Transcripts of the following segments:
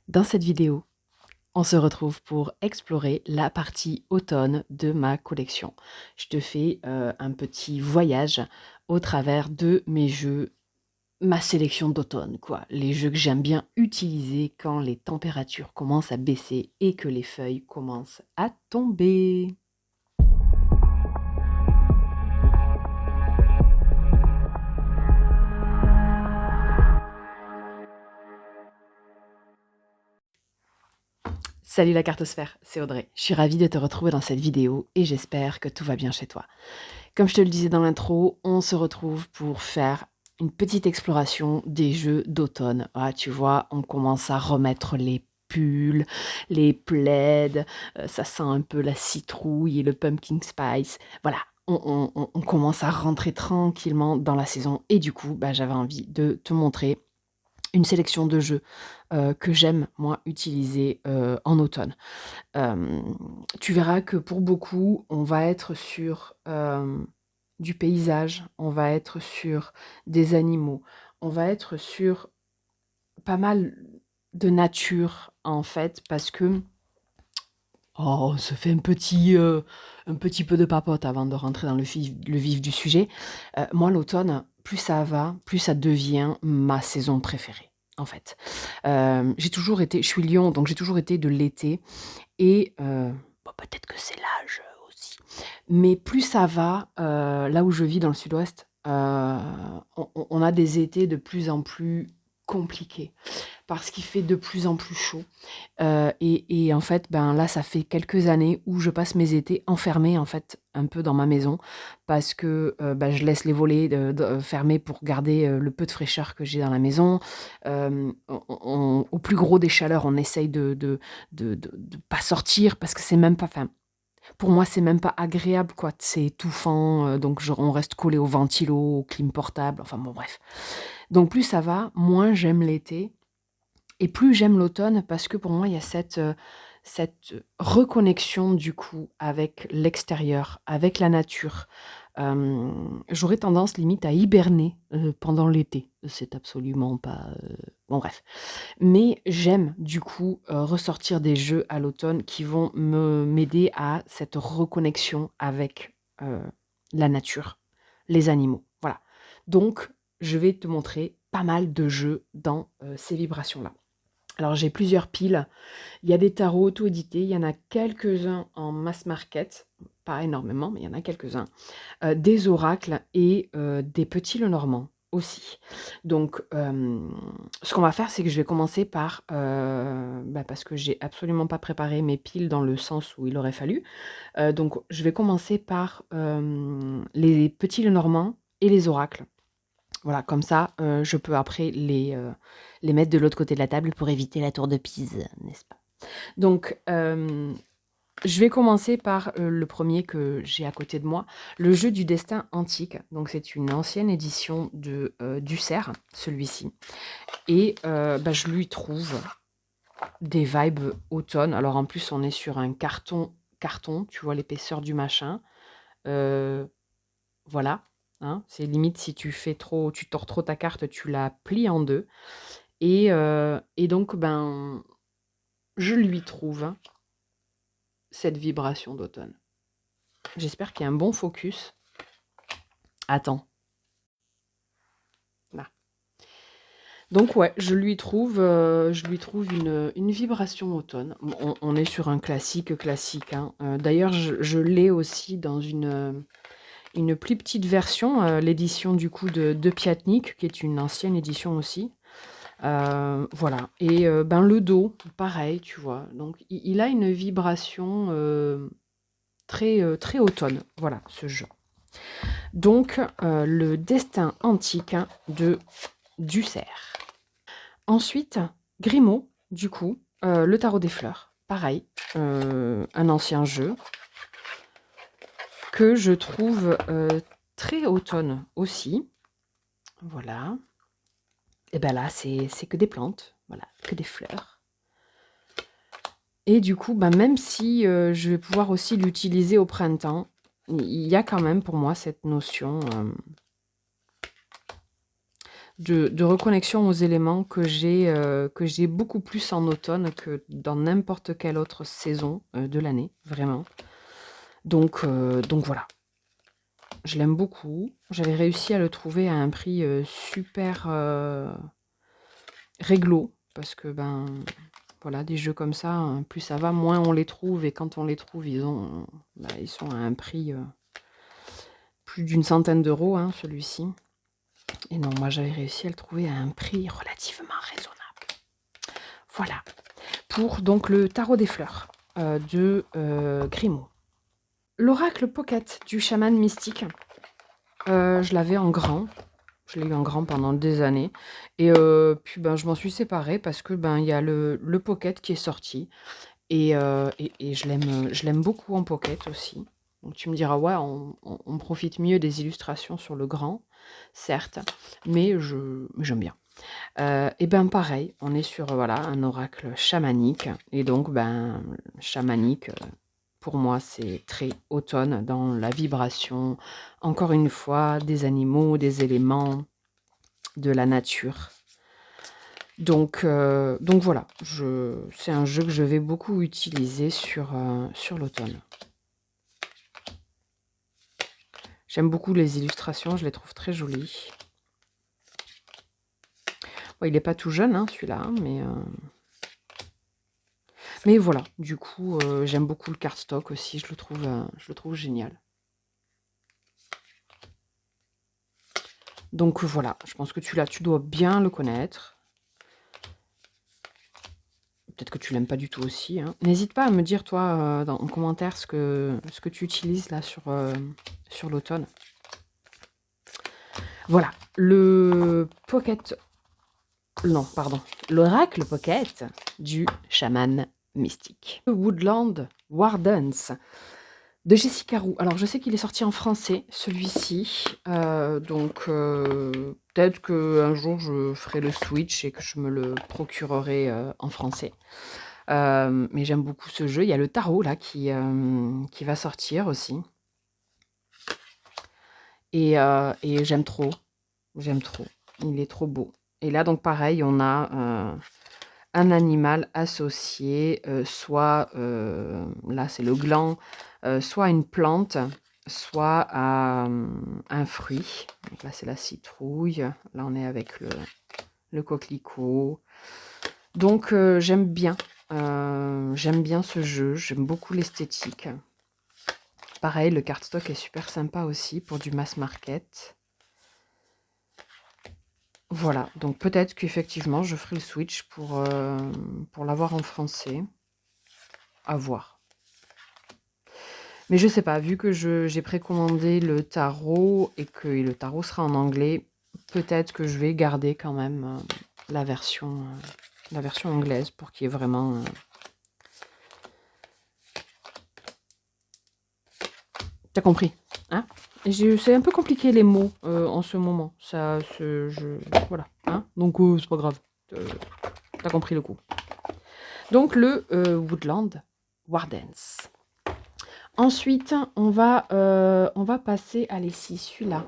Dans cette vidéo, on se retrouve pour explorer la partie automne de ma collection. Je te fais un petit voyage au travers de mes jeux, ma sélection d'automne, quoi. Les jeux que j'aime bien utiliser quand les températures commencent à baisser et que les feuilles commencent à tomber. Salut la cartosphère, c'est Audrey. Je suis ravie de te retrouver dans cette vidéo et j'espère que tout va bien chez toi. Comme je te le disais dans l'intro, on se retrouve pour faire une petite exploration des jeux d'automne. Ah, tu vois, on commence à remettre les pulls, les plaids, ça sent un peu la citrouille et le pumpkin spice. Voilà, on commence à rentrer tranquillement dans la saison et du coup, j'avais envie de te montrer une sélection de jeux que j'aime, moi, utiliser en automne. Tu verras que pour beaucoup, on va être sur du paysage, on va être sur des animaux, on va être sur pas mal de nature, en fait, parce que on se fait un petit peu de papote avant de rentrer dans le vif du sujet. Moi, l'automne, plus ça va, plus ça devient ma saison préférée, en fait. Je suis Lyon, donc j'ai toujours été de l'été et bon, peut-être que c'est l'âge aussi. Mais plus ça va, là où je vis dans le sud-ouest, on a des étés de plus en plus compliqués parce qu'il fait de plus en plus chaud. Et en fait, là, ça fait quelques années où je passe mes étés enfermée, en fait, un peu dans ma maison parce que, je laisse les volets fermés pour garder, le peu de fraîcheur que j'ai dans la maison. Au plus gros des chaleurs, on essaye de pas sortir parce que c'est même pas enfin, pour moi, c'est même pas agréable, quoi. C'est étouffant, donc on reste collé au ventilo, aux clim portables, enfin bon, bref. Donc plus ça va, moins j'aime l'été et plus j'aime l'automne parce que pour moi, il y a cette reconnexion du coup avec l'extérieur, avec la nature. J'aurais tendance limite à hiberner, pendant l'été. C'est absolument pas, bon bref. Mais j'aime du coup, ressortir des jeux à l'automne qui vont m'aider à cette reconnexion avec, la nature, les animaux, voilà. Donc je vais te montrer pas mal de jeux dans, ces vibrations-là. Alors j'ai plusieurs piles. Il y a des tarots auto-édités, il y en a quelques-uns en mass market, pas énormément, mais il y en a quelques-uns. Des oracles et des petits Lenormand aussi. Donc ce qu'on va faire, c'est que je vais commencer par, parce que j'ai absolument pas préparé mes piles dans le sens où il aurait fallu. Donc je vais commencer par, les petits Lenormand et les oracles. Voilà, comme ça, je peux après les mettre de l'autre côté de la table pour éviter la tour de Pise, n'est-ce pas? Donc, je vais commencer par, le premier que j'ai à côté de moi, le jeu du destin antique. Donc c'est une ancienne édition de, Dussert, celui-ci et je lui trouve des vibes automne. Alors en plus, on est sur un carton, tu vois l'épaisseur du machin, heu voilà, hein, c'est limite si tu tords trop ta carte, tu la plies en 2 et donc je lui trouve cette vibration d'automne. J'espère qu'il y a un bon focus. Attends, là. Donc ouais, je lui trouve une vibration automne. Bon, on est sur un classique, hein. D'ailleurs, je l'ai aussi dans une plus petite version, l'édition du coup de Piatnik, qui est une ancienne édition aussi. Voilà et le dos, pareil, tu vois? Donc il a une vibration, très, très automne, voilà, ce jeu. Donc le destin antique de Dussert. Ensuite, Grimaud, du coup, le tarot des fleurs, pareil, un ancien jeu que je trouve, très automne aussi. Voilà et là, c'est que des plantes, voilà, que des fleurs. Et du coup, même si, je vais pouvoir aussi l'utiliser au printemps, il y a quand même pour moi cette notion, de reconnexion aux éléments que j'ai beaucoup plus en automne que dans n'importe quelle autre saison de l'année, vraiment. Donc voilà, je l'aime beaucoup. J'avais réussi à le trouver à un prix super réglo, parce que ben voilà, des jeux comme ça, plus ça va, moins on les trouve, et quand on les trouve, ils sont à un prix plus d'une centaine d'euros, hein, celui-ci. Et non, moi j'avais réussi à le trouver à un prix relativement raisonnable. Voilà, pour donc le tarot des fleurs de Grimaud. L'oracle Pocket du chaman mystique, je l'avais en grand. Je l'ai eu en grand pendant des années. Et puis ben, je m'en suis séparée parce que ben, y a le Pocket qui est sorti. Et je l'aime beaucoup en Pocket aussi. Donc tu me diras, ouais, on profite mieux des illustrations sur le grand, certes, mais j'aime bien. Et ben pareil, on est sur voilà, un oracle chamanique. Et donc, ben, chamanique, pour moi, c'est très automne dans la vibration, encore une fois, des animaux, des éléments, de la nature. Donc voilà, c'est un jeu que je vais beaucoup utiliser sur l'automne. J'aime beaucoup les illustrations, je les trouve très jolies. Bon, il n'est pas tout jeune, hein, celui-là, mais voilà, du coup, j'aime beaucoup le cardstock aussi, je le trouve génial. Donc voilà, je pense que tu dois bien le connaître. Peut-être que tu l'aimes pas du tout aussi, hein. N'hésite pas à me dire, toi, en commentaire ce que tu utilises là sur l'automne. Voilà, le Pocket... Non, pardon. L'oracle Pocket du chaman mystique. Woodland Wardens de Jessica Roux. Alors, je sais qu'il est sorti en français, celui-ci. Donc, peut-être qu'un jour, je ferai le switch et que je me le procurerai en français. Mais j'aime beaucoup ce jeu. Il y a le tarot, là, qui va sortir aussi. Et j'aime trop. J'aime trop. Il est trop beau. Et là, donc, pareil, on a un animal associé, soit, là, c'est le gland, soit une plante, soit un fruit. Donc là, c'est la citrouille. Là, on est avec le coquelicot. Donc, j'aime bien. J'aime bien ce jeu. J'aime beaucoup l'esthétique. Pareil, le cardstock est super sympa aussi pour du mass market. Voilà, donc peut-être qu'effectivement, je ferai le switch pour l'avoir en français. À voir. Mais je sais pas, vu que j'ai précommandé le tarot et que le tarot sera en anglais, peut-être que je vais garder quand même la version anglaise pour qu'il y ait vraiment... T'as compris, hein? C'est un peu compliqué les mots en ce moment. Voilà, hein? Donc c'est pas grave. T'as compris le coup. Donc le Woodland Wardens. Ensuite, on va passer, allez, si, celui-là.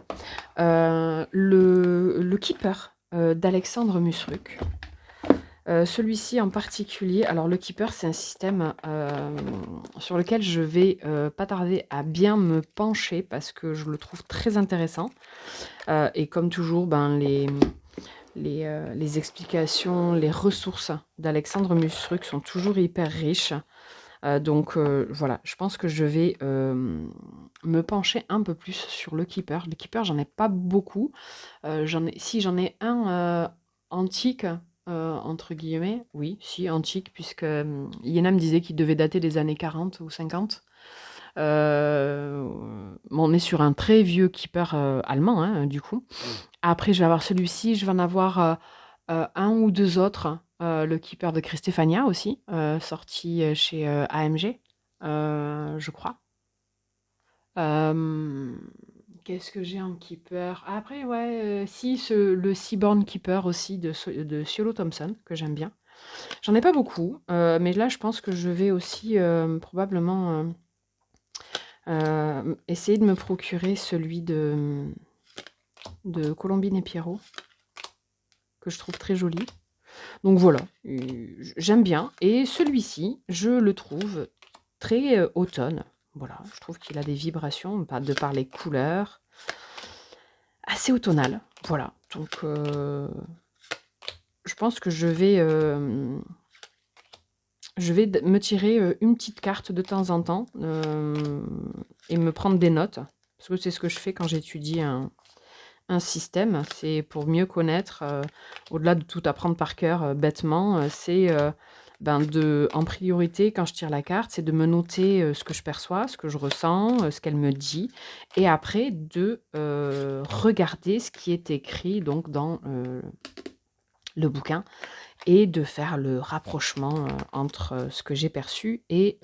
Le Keeper d'Alexandre Musruc. Celui-ci en particulier, alors le Keeper, c'est un système sur lequel je vais pas tarder à bien me pencher parce que je le trouve très intéressant. Et comme toujours, ben, les explications, les ressources d'Alexandre Musruc sont toujours hyper riches. Donc voilà, je pense que je vais me pencher un peu plus sur le Keeper. Le Keeper, j'en ai pas beaucoup. J'en ai un antique, entre guillemets. Oui, si, antique, puisque Yena me disait qu'il devait dater des années 40 ou 50. On est sur un très vieux Keeper allemand, hein, du coup. Après, je vais avoir celui-ci, je vais en avoir un ou deux autres. Le Keeper de Christefania aussi, sorti chez AMG, je crois. Qu'est-ce que j'ai en Keeper? Après, ouais, si, le Seaborn Keeper aussi de Ciolo Thompson, que j'aime bien. J'en ai pas beaucoup, mais là, je pense que je vais aussi probablement essayer de me procurer celui de Colombine et Pierrot. que je trouve très joli. Donc voilà, j'aime bien. Et celui-ci, je le trouve très automne. Voilà, je trouve qu'il a des vibrations, de par les couleurs, assez automnales. Voilà, donc je pense que je vais me tirer une petite carte de temps en temps et me prendre des notes. Parce que c'est ce que je fais quand j'étudie un système. C'est pour mieux connaître, au-delà de tout apprendre par cœur bêtement, en priorité, quand je tire la carte, c'est de me noter ce que je perçois, ce que je ressens, ce qu'elle me dit. Et après, de regarder ce qui est écrit donc, dans le bouquin et de faire le rapprochement entre ce que j'ai perçu et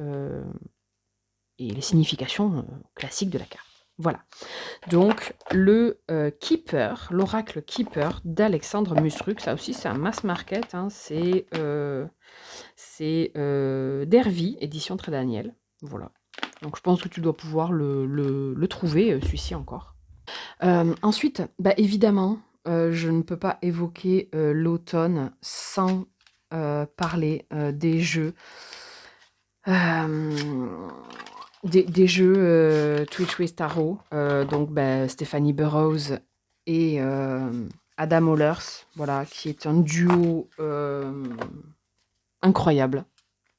les significations classiques de la carte. Voilà. Donc, le Keeper, l'oracle Keeper d'Alexandre Musruc, ça aussi c'est un mass market, hein, c'est Dervy, édition Très Daniel. Voilà. Donc, je pense que tu dois pouvoir le trouver, celui-ci encore. Ensuite, évidemment, je ne peux pas évoquer l'automne sans parler des jeux. Des jeux Twitch with Tarot, donc Stephanie Burrows et Adam Ollers, voilà, qui est un duo incroyable.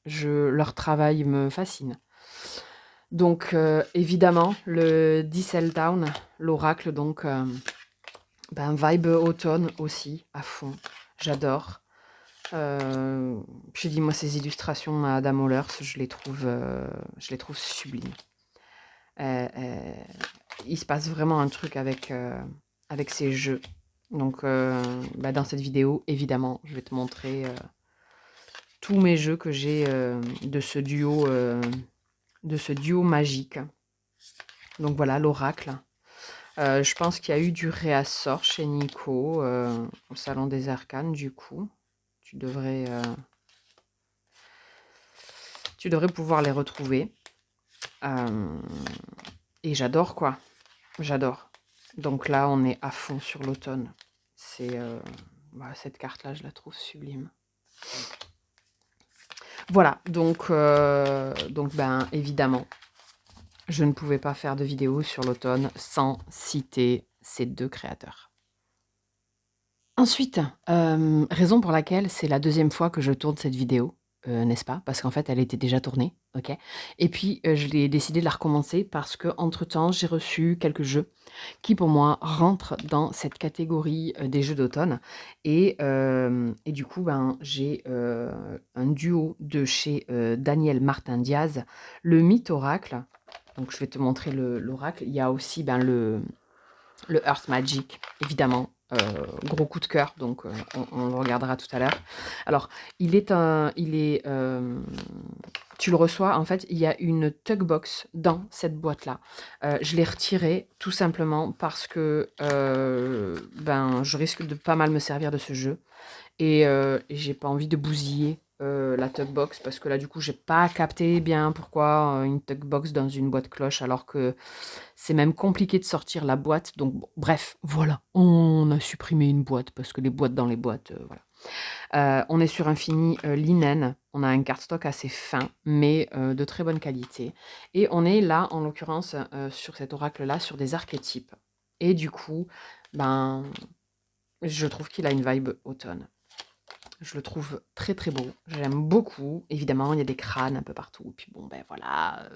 Leur travail me fascine. Donc évidemment, le Disseltown, l'oracle, donc vibe automne aussi, à fond. J'adore. J'ai dit, moi, ces illustrations à Adam Ollers, je les trouve sublimes. Il se passe vraiment un truc avec ces jeux. Donc, dans cette vidéo, évidemment, je vais te montrer tous mes jeux que j'ai de ce duo magique. Donc voilà, l'oracle. Je pense qu'il y a eu du réassort chez Nico au Salon des Arcanes, du coup. Tu devrais pouvoir les retrouver. Et j'adore, quoi. J'adore. Donc là, on est à fond sur l'automne. C'est cette carte-là, je la trouve sublime. Voilà, donc évidemment, je ne pouvais pas faire de vidéo sur l'automne sans citer ces deux créateurs. Ensuite, raison pour laquelle c'est la deuxième fois que je tourne cette vidéo, n'est-ce pas? Parce qu'en fait, elle était déjà tournée, ok? Et puis, je l'ai décidé de la recommencer parce qu'entre-temps, j'ai reçu quelques jeux qui, pour moi, rentrent dans cette catégorie des jeux d'automne. Et du coup, j'ai un duo de chez Daniel Martin Diaz, le Mythe Oracle. Donc, je vais te montrer l'oracle. Il y a aussi le Earth Magic, évidemment. Gros coup de cœur, donc on le regardera tout à l'heure. Alors, tu le reçois, en fait, il y a une tugbox dans cette boîte-là. Je l'ai retirée tout simplement parce que je risque de pas mal me servir de ce jeu. Et j'ai pas envie de bousiller la tugbox parce que là, du coup, j'ai pas capté bien pourquoi une tugbox dans une boîte cloche alors que c'est même compliqué de sortir la boîte. Donc, bref, voilà, on a supprimé une boîte parce que les boîtes dans les boîtes, voilà. On est sur un fini linen. On a un cardstock assez fin, mais de très bonne qualité. Et on est là, en l'occurrence, sur cet oracle-là, sur des archétypes. Et du coup, je trouve qu'il a une vibe automne. Je le trouve très très beau. J'aime beaucoup. Évidemment, il y a des crânes un peu partout. Puis bon, voilà.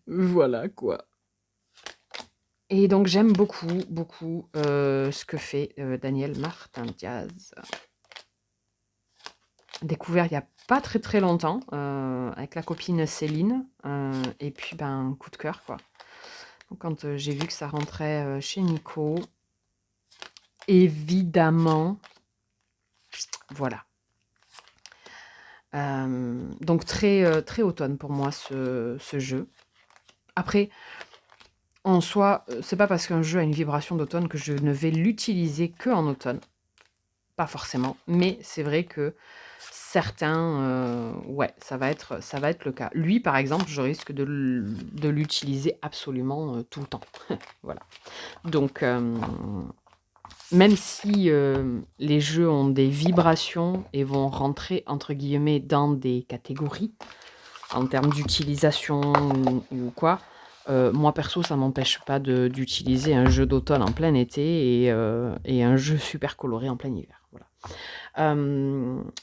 Voilà quoi. Et donc j'aime beaucoup, beaucoup ce que fait Daniel Martin Diaz. Découvert il n'y a pas très très longtemps avec la copine Céline. Et puis coup de cœur quoi. Donc, quand j'ai vu que ça rentrait chez Nico, évidemment, voilà. Donc très, très automne pour moi ce jeu. Après, en soi, c'est pas parce qu'un jeu a une vibration d'automne que je ne vais l'utiliser qu'en automne. Pas forcément, mais c'est vrai que certains, ça va être le cas. Lui, par exemple, je risque de l'utiliser absolument tout le temps. Voilà. Donc même si les jeux ont des vibrations et vont rentrer, entre guillemets, dans des catégories, en termes d'utilisation ou quoi, moi perso, ça m'empêche pas d'utiliser un jeu d'automne en plein été et un jeu super coloré en plein hiver. Voilà.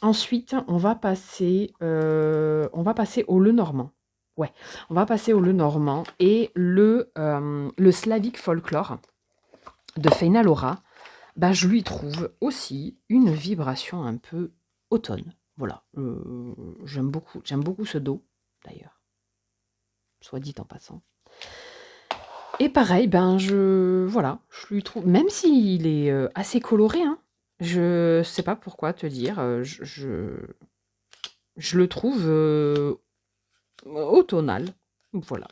Ensuite, on va passer au Lenormand. Ouais, on va passer au Lenormand et le Slavic Folklore de Feina Laura. Bah, je lui trouve aussi une vibration un peu automne. Voilà, j'aime beaucoup ce dos, d'ailleurs, soit dit en passant. Et pareil, ben voilà, je lui trouve, même s'il est assez coloré, hein, je sais pas pourquoi te dire, je le trouve automnal, voilà.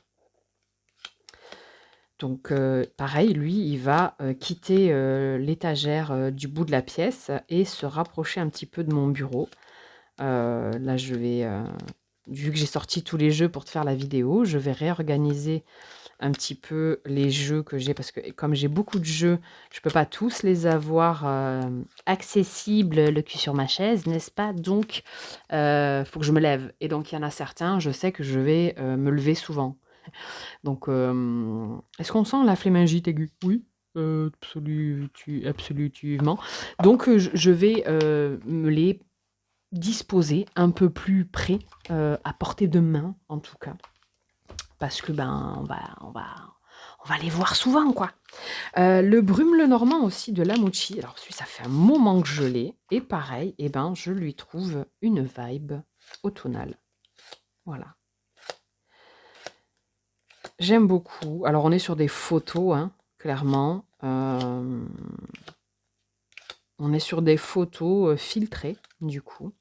Donc pareil, lui, il va quitter l'étagère du bout de la pièce et se rapprocher un petit peu de mon bureau. Là, je vais, vu que j'ai sorti tous les jeux pour te faire la vidéo, je vais réorganiser un petit peu les jeux que j'ai parce que comme j'ai beaucoup de jeux, je peux pas tous les avoir accessibles le cul sur ma chaise, n'est-ce pas? Donc, faut que je me lève. Et donc, il y en a certains, je sais que je vais me lever souvent. Donc, est-ce qu'on sent la flémingite aiguë? Oui, absolument. Donc, je vais me les disposer un peu plus près, à portée de main, en tout cas. Parce que, ben, on va les voir souvent, quoi. Le Brume le Normand aussi de Lamouchi. Alors, celui, ça fait un moment que je l'ai. Et pareil, eh ben, je lui trouve une vibe automnale. Voilà. J'aime beaucoup. Alors, on est sur des photos, hein, clairement. On est sur des photos filtrées, du coup.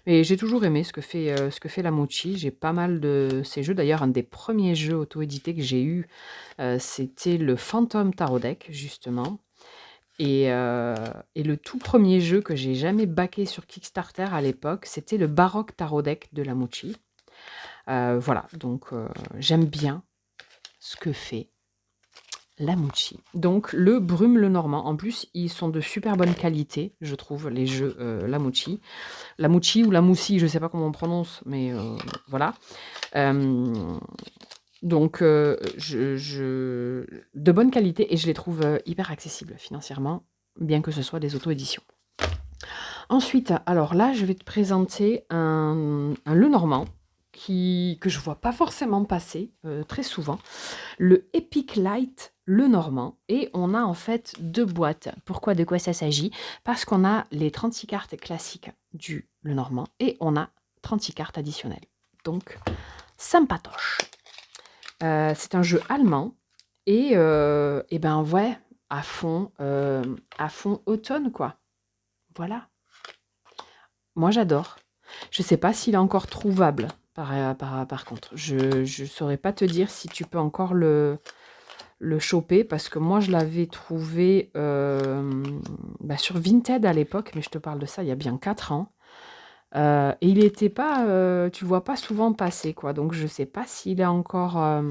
Mais j'ai toujours aimé ce que fait Lamouchi. J'ai pas mal de ces jeux. D'ailleurs, un des premiers jeux auto-édités que j'ai eu, c'était le Phantom Tarot Deck, justement. Et le tout premier jeu que j'ai jamais backé sur Kickstarter à l'époque, c'était le Baroque Tarot Deck de Lamouchi. Voilà, donc j'aime bien ce que fait Lamouchi. Donc le Brume le Normand. En plus, ils sont de super bonne qualité, je trouve, les jeux Lamouchi. Lamouchi ou Lamoussi, je ne sais pas comment on prononce, mais voilà. Donc de bonne qualité et je les trouve hyper accessibles financièrement, bien que ce soit des auto-éditions. Ensuite, alors là, je vais te présenter un Lenormand que je vois pas forcément passer très souvent. Le Epic Light Lenormand. Et on a en fait 2 boîtes. Pourquoi, de quoi ça s'agit? Parce qu'on a les 36 cartes classiques du Lenormand et on a 36 cartes additionnelles. Donc, sympatoche. C'est un jeu allemand et ben ouais, à fond automne, quoi. Voilà. Moi, j'adore. Je sais pas s'il est encore trouvable, par contre. Je saurais pas te dire si tu peux encore le choper, parce que moi, je l'avais trouvé sur Vinted à l'époque, mais je te parle de ça il y a bien 4 ans. Et il était pas, tu le vois pas souvent passer, quoi. Donc, je sais pas s'il est encore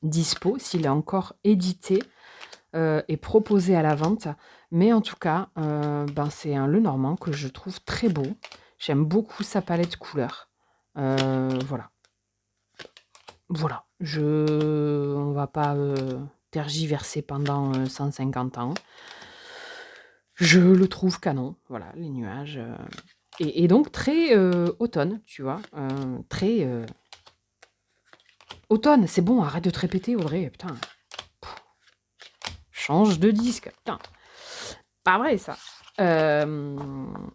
dispo, s'il est encore édité et proposé à la vente. Mais en tout cas, c'est un Lenormand que je trouve très beau. J'aime beaucoup sa palette couleurs. Voilà. Voilà. On va pas tergiverser pendant 150 ans. Je le trouve canon. Voilà, les nuages. Et donc très automne, tu vois. Très automne, c'est bon, arrête de te répéter, Audrey. Putain. Change de disque. Putain. Pas vrai, ça.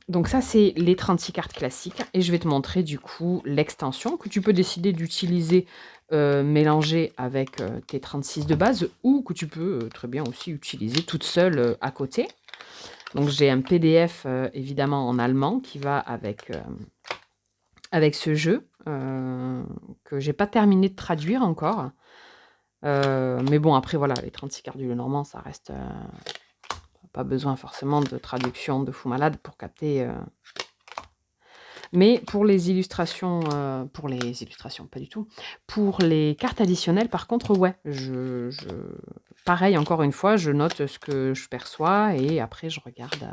Donc ça, c'est les 36 cartes classiques. Et je vais te montrer, du coup, l'extension que tu peux décider d'utiliser mélangée avec tes 36 de base ou que tu peux très bien aussi utiliser toute seule à côté. Donc j'ai un PDF, évidemment, en allemand qui va avec ce jeu que j'ai pas terminé de traduire encore. Mais bon, après, voilà, les 36 cartes du Lenormand, ça reste... pas besoin forcément de traduction de fou malade pour capter Mais pour les illustrations, pas du tout. Pour les cartes additionnelles, par contre, ouais, pareil, encore une fois, je note ce que je perçois et après je regarde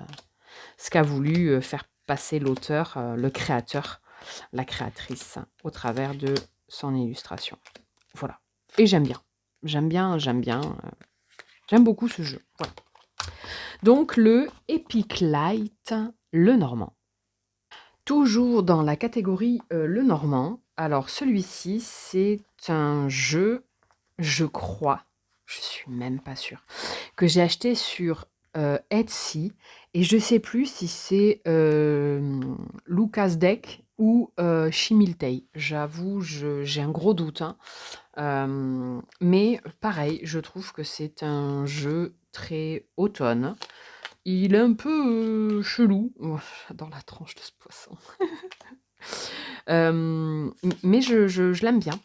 ce qu'a voulu faire passer l'auteur, le créateur, la créatrice, au travers de son illustration. Voilà. Et j'aime bien. J'aime beaucoup ce jeu. Voilà. Donc le Epic Light, le Normand. Toujours dans la catégorie le Normand. Alors celui-ci, c'est un jeu, je crois, je suis même pas sûre, que j'ai acheté sur Etsy et je sais plus si c'est Lucas Deck ou Chimiltei. J'avoue, j'ai un gros doute, hein. Mais pareil, je trouve que c'est un jeu très automne. Il est un peu chelou. Oh, j'adore la tranche de ce poisson. Mais je l'aime bien.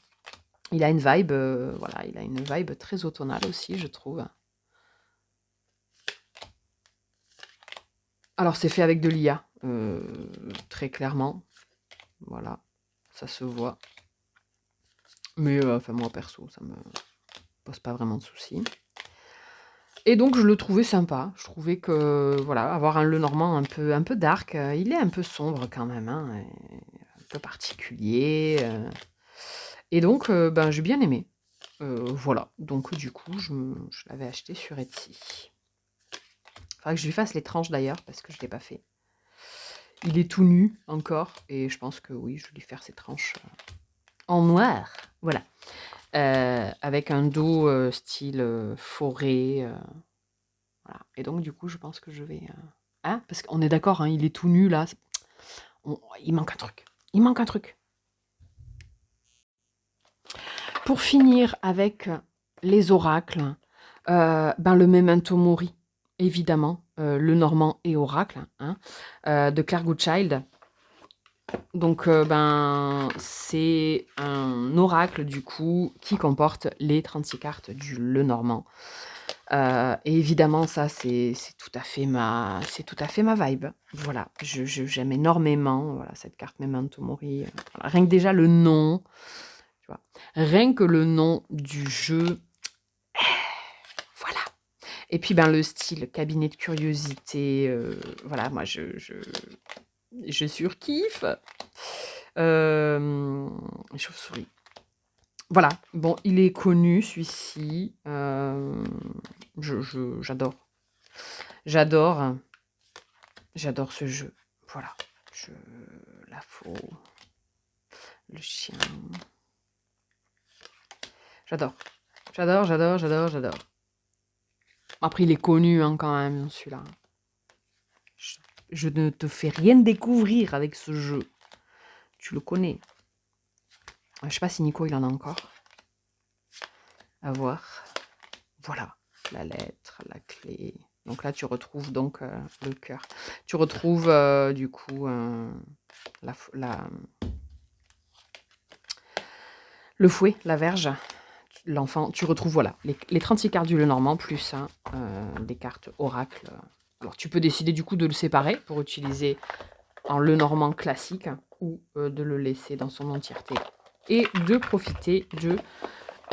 Il a une vibe, voilà, il a une vibe très automnale aussi, je trouve. Alors, c'est fait avec de l'IA, très clairement. Voilà, ça se voit. Mais enfin, moi, perso, ça me pose pas vraiment de soucis. Et donc, je le trouvais sympa. Je trouvais que, voilà, avoir un Lenormand un peu dark, il est un peu sombre quand même, hein, et un peu particulier. Et donc, ben, j'ai bien aimé. Voilà, donc du coup, je l'avais acheté sur Etsy. Faudrait que je lui fasse les tranches d'ailleurs, parce que je ne l'ai pas fait. Il est tout nu encore, et je pense que oui, je vais lui faire ses tranches en noir. Voilà. Avec un dos style forêt. Voilà. Et donc, du coup, je pense que je vais. Hein, parce qu'on est d'accord, hein, il est tout nu là. Il manque un truc. Il manque un truc. Pour finir avec les oracles, ben le Memento Mori, évidemment, le Normand et Oracle, hein, de Claire Goodchild. Donc, ben, c'est un oracle, du coup, qui comporte les 36 cartes du Le Normand. Et évidemment, ça, c'est tout à fait ma vibe. Voilà, j'aime énormément voilà, cette carte Memento Mori. Voilà. Rien que déjà le nom, tu vois. Rien que le nom du jeu, voilà. Et puis, ben, le style, cabinet de curiosité, voilà, moi, je surkiffe. Chauve-souris. Voilà, bon, il est connu, celui-ci. J'adore. J'adore ce jeu. Voilà. La faux, le chien. J'adore. J'adore. Après, il est connu, hein, quand même, celui-là. Je ne te fais rien découvrir avec ce jeu. Tu le connais. Je sais pas si Nico, il en a encore. À voir. Voilà. La lettre, la clé. Donc là, tu retrouves donc le cœur. Tu retrouves du coup le fouet, la verge, l'enfant. Tu retrouves voilà les 36 cartes du Lenormand plus des cartes oracle. Alors tu peux décider du coup de le séparer pour utiliser en Lenormand classique ou de le laisser dans son entièreté et de profiter de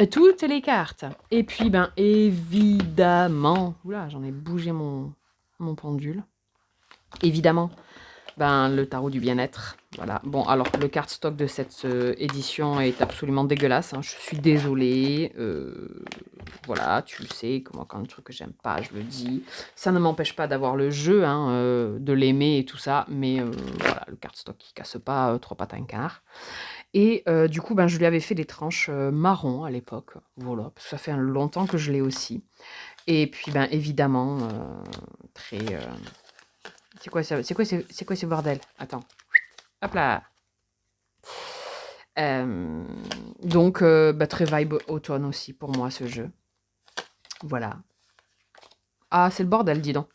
toutes les cartes. Et puis, ben, évidemment, oula, j'en ai bougé mon pendule. Évidemment, ben, le tarot du bien-être. Voilà. Bon, alors, le cardstock de cette édition est absolument dégueulasse, hein. Je suis désolée. Voilà, tu le sais, quand un truc que j'aime pas, je le dis. Ça ne m'empêche pas d'avoir le jeu, hein, de l'aimer et tout ça. Mais voilà, le cardstock, il casse pas trois pattes à un quart. Et du coup, ben, je lui avais fait des tranches marron à l'époque. Voilà, parce que ça fait longtemps que je l'ai aussi. Et puis, ben, évidemment, très. C'est quoi ça? C'est quoi ce bordel? Attends. Hop là. Donc, bah, très vibe automne aussi pour moi ce jeu. Voilà. Ah, c'est le bordel, dis donc.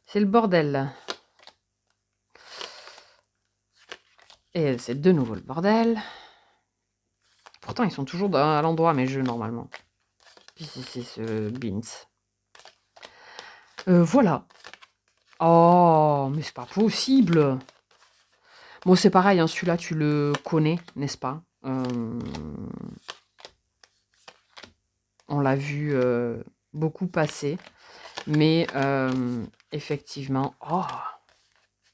C'est le bordel. Et c'est de nouveau le bordel. Pourtant, ils sont toujours à l'endroit, mes jeux, normalement. Puis c'est ce Beans. Voilà. Oh, mais c'est pas possible. Bon, c'est pareil, hein, celui-là, tu le connais, n'est-ce pas? On l'a vu beaucoup passer. Mais effectivement... Oh,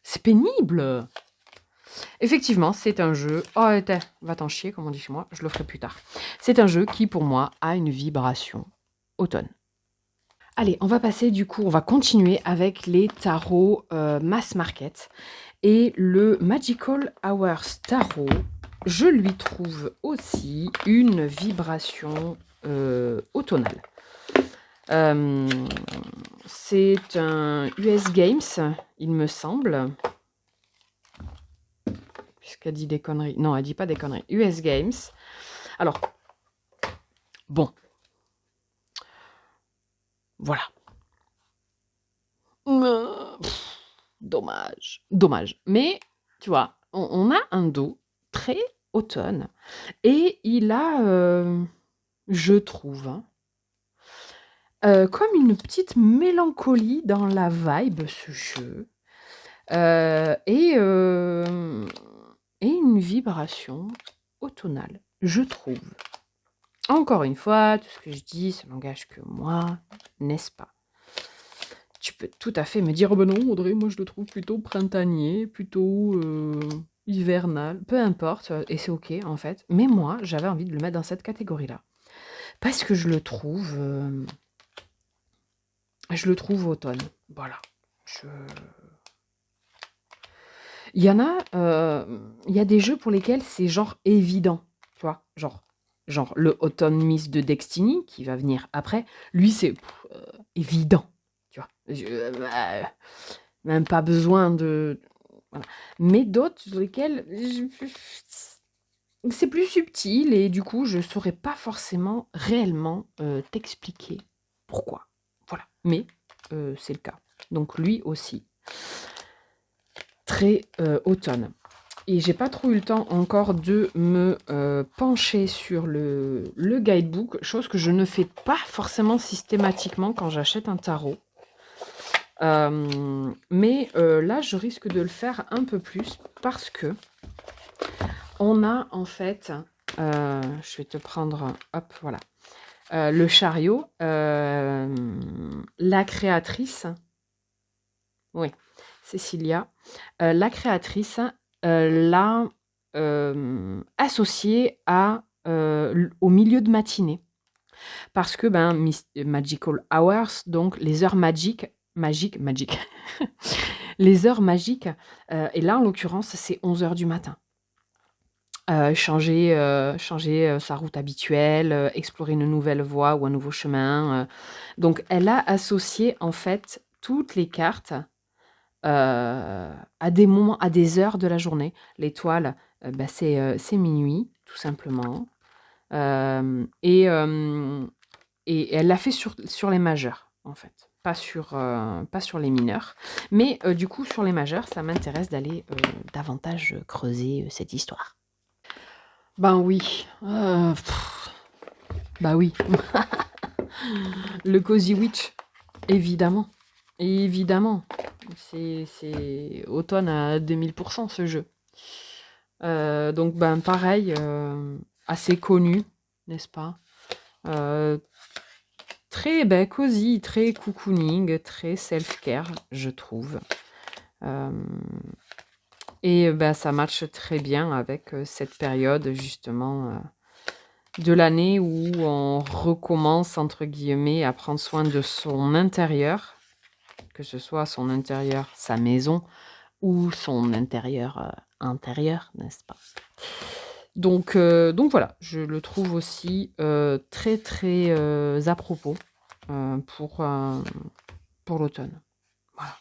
c'est pénible! Effectivement, c'est un jeu... Oh, va t'en chier, comme on dit chez moi. Je le ferai plus tard. C'est un jeu qui, pour moi, a une vibration automne. Allez, on va passer du coup, on va continuer avec les tarots mass market. Et le Magical Hours Tarot, je lui trouve aussi une vibration automnale. C'est un US Games, il me semble. Puisqu'elle dit des conneries. Non, elle dit pas des conneries. US Games. Alors, bon. Voilà. Dommage. Dommage. Mais, tu vois, on a un dos très automne. Et il a, je trouve, hein, comme une petite mélancolie dans la vibe, ce jeu. Et une vibration automnale, je trouve. Encore une fois, tout ce que je dis, ça n'engage que moi, n'est-ce pas? Tu peux tout à fait me dire, oh ben non, Audrey, moi je le trouve plutôt printanier, plutôt hivernal, peu importe, et c'est ok en fait. Mais moi, j'avais envie de le mettre dans cette catégorie-là. Parce que je le trouve automne. Voilà. Il y en a, il y a des jeux pour lesquels c'est genre évident, tu vois, genre le Autumn Mist de Destiny qui va venir après, lui c'est évident, tu vois. Même pas besoin de... Voilà. Mais d'autres sur lesquels c'est plus subtil et du coup je saurais pas forcément réellement t'expliquer pourquoi. Voilà, mais c'est le cas. Donc lui aussi. Très automne. Et j'ai pas trop eu le temps encore de me pencher sur le guidebook, chose que je ne fais pas forcément systématiquement quand j'achète un tarot. Mais là, je risque de le faire un peu plus parce que on a en fait, je vais te prendre, hop, voilà, le chariot, la créatrice, oui, Cécilia, la créatrice l'a associé au milieu de matinée. Parce que Magical Hours, donc les heures magiques, les heures magiques, et là en l'occurrence c'est 11h du matin. Changer sa route habituelle, explorer une nouvelle voie ou un nouveau chemin. Donc elle a associé en fait toutes les cartes à des moments, à des heures de la journée. L'étoile, c'est minuit, tout simplement. Et elle l'a fait sur les majeurs, en fait. Pas sur les mineurs. Mais du coup, sur les majeurs, ça m'intéresse d'aller davantage creuser cette histoire. Ben oui. Bah oui. Le Cozy Witch, évidemment. Évidemment. C'est automne à 2000% ce jeu. Donc pareil, assez connu, n'est-ce pas? Très cosy, très cocooning, très self-care, je trouve. Et ça matche très bien avec cette période justement de l'année où on recommence entre guillemets à prendre soin de son intérieur, que ce soit son intérieur, sa maison, ou son intérieur intérieur, n'est-ce pas? Donc voilà, je le trouve aussi très très à propos pour l'automne. Voilà.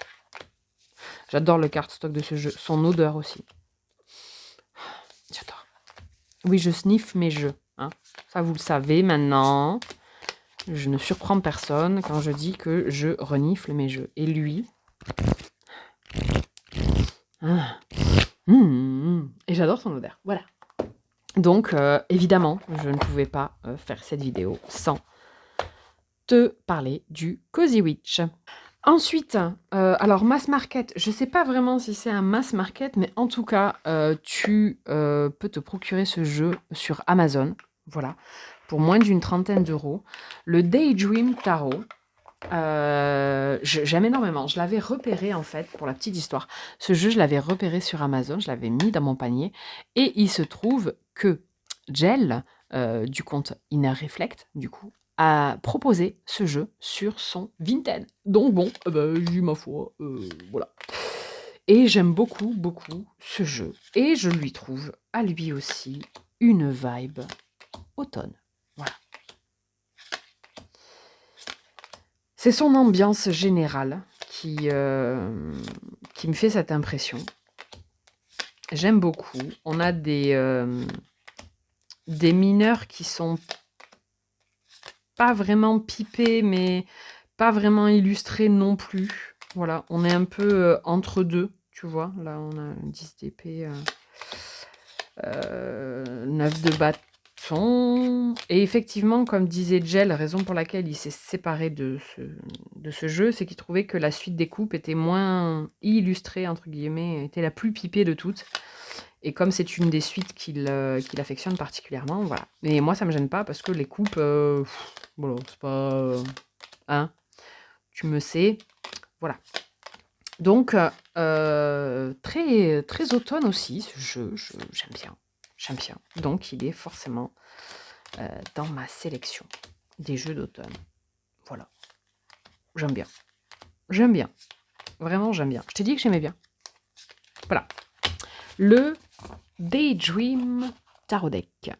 J'adore le cardstock de ce jeu, son odeur aussi. J'adore. Oui, je sniffe mes jeux. Hein. Ça, vous le savez maintenant. Je ne surprends personne quand je dis que je renifle mes jeux. Et lui... Et j'adore son odeur. Voilà. Donc, évidemment, je ne pouvais pas faire cette vidéo sans te parler du Cozy Witch. Ensuite, alors mass market, je sais pas vraiment si c'est un mass market, mais en tout cas, tu peux te procurer ce jeu sur Amazon, voilà, pour moins d'une trentaine d'euros. Le Daydream Tarot, j'aime énormément. Je l'avais repéré en fait, pour la petite histoire. Ce jeu, je l'avais repéré sur Amazon, je l'avais mis dans mon panier, et il se trouve que Jel, du compte Inner Reflect, du coup, a proposé ce jeu sur son Vinted. Donc bon, j'ai eu ma foi, voilà. Et j'aime beaucoup, beaucoup ce jeu. Et je lui trouve, à lui aussi, une vibe automne. Voilà. C'est son ambiance générale qui me fait cette impression. J'aime beaucoup. On a des mineurs qui sont pas vraiment pipés, mais pas vraiment illustrés non plus. Voilà, on est un peu entre deux, tu vois. Là, on a 10 d'épée, 9 de bâton. Et effectivement, comme disait Jel, la raison pour laquelle il s'est séparé de ce jeu, c'est qu'il trouvait que la suite des coupes était moins illustrée, entre guillemets, était la plus pipée de toutes. Et comme c'est une des suites qu'il affectionne particulièrement, voilà. Mais moi, ça me gêne pas parce que les coupes, voilà, c'est pas... hein, tu me sais, voilà. Donc, très, très automne aussi, ce jeu, j'aime bien. J'aime bien. Donc, il est forcément dans ma sélection des jeux d'automne. Voilà. J'aime bien. J'aime bien. Vraiment, j'aime bien. Je t'ai dit que j'aimais bien. Voilà. Le Daydream Tarot Deck.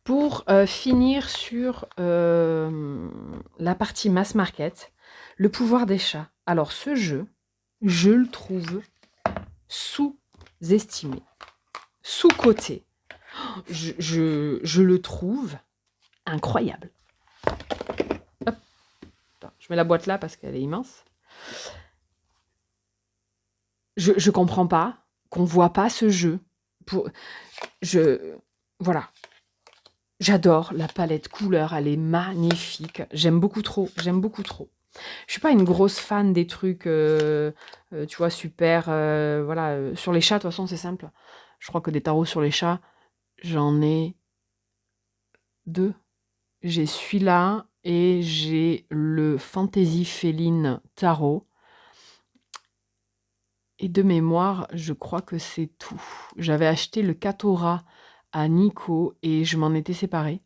Pour finir sur la partie mass market, le pouvoir des chats. Alors, ce jeu, je le trouve sous-estimé, sous-coté. Je le trouve incroyable. Hop. Attends, je mets la boîte là parce qu'elle est immense. Je comprends pas qu'on voit pas ce jeu. Voilà. J'adore la palette couleur, elle est magnifique. J'aime beaucoup trop, j'aime beaucoup trop. Je suis pas une grosse fan des trucs, tu vois, super, voilà. Sur les chats, de toute façon, c'est simple. Je crois que des tarots sur les chats, j'en ai 2. J'ai celui-là et j'ai le Fantasy Féline Tarot. Et de mémoire, je crois que c'est tout. J'avais acheté le Katora à Nico et je m'en étais séparée.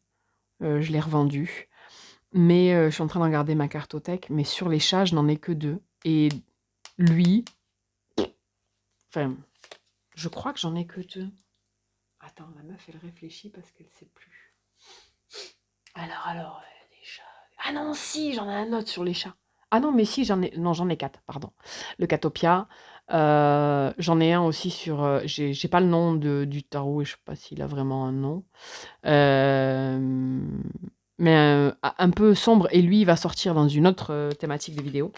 Je l'ai revendu. Mais je suis en train d'en garder ma cartothèque. Mais sur les chats, je n'en ai que 2. Et lui, enfin, je crois que j'en ai que 2. Attends, ma meuf, elle réfléchit parce qu'elle sait plus. Alors, les chats. Ah non, si, j'en ai un autre sur les chats. Ah non, mais si, j'en ai 4, pardon. Le Catopia. J'en ai un aussi sur. J'ai pas le nom du tarot et je sais pas s'il a vraiment un nom. Euh, mais un peu sombre. Et lui, il va sortir dans une autre thématique de vidéo.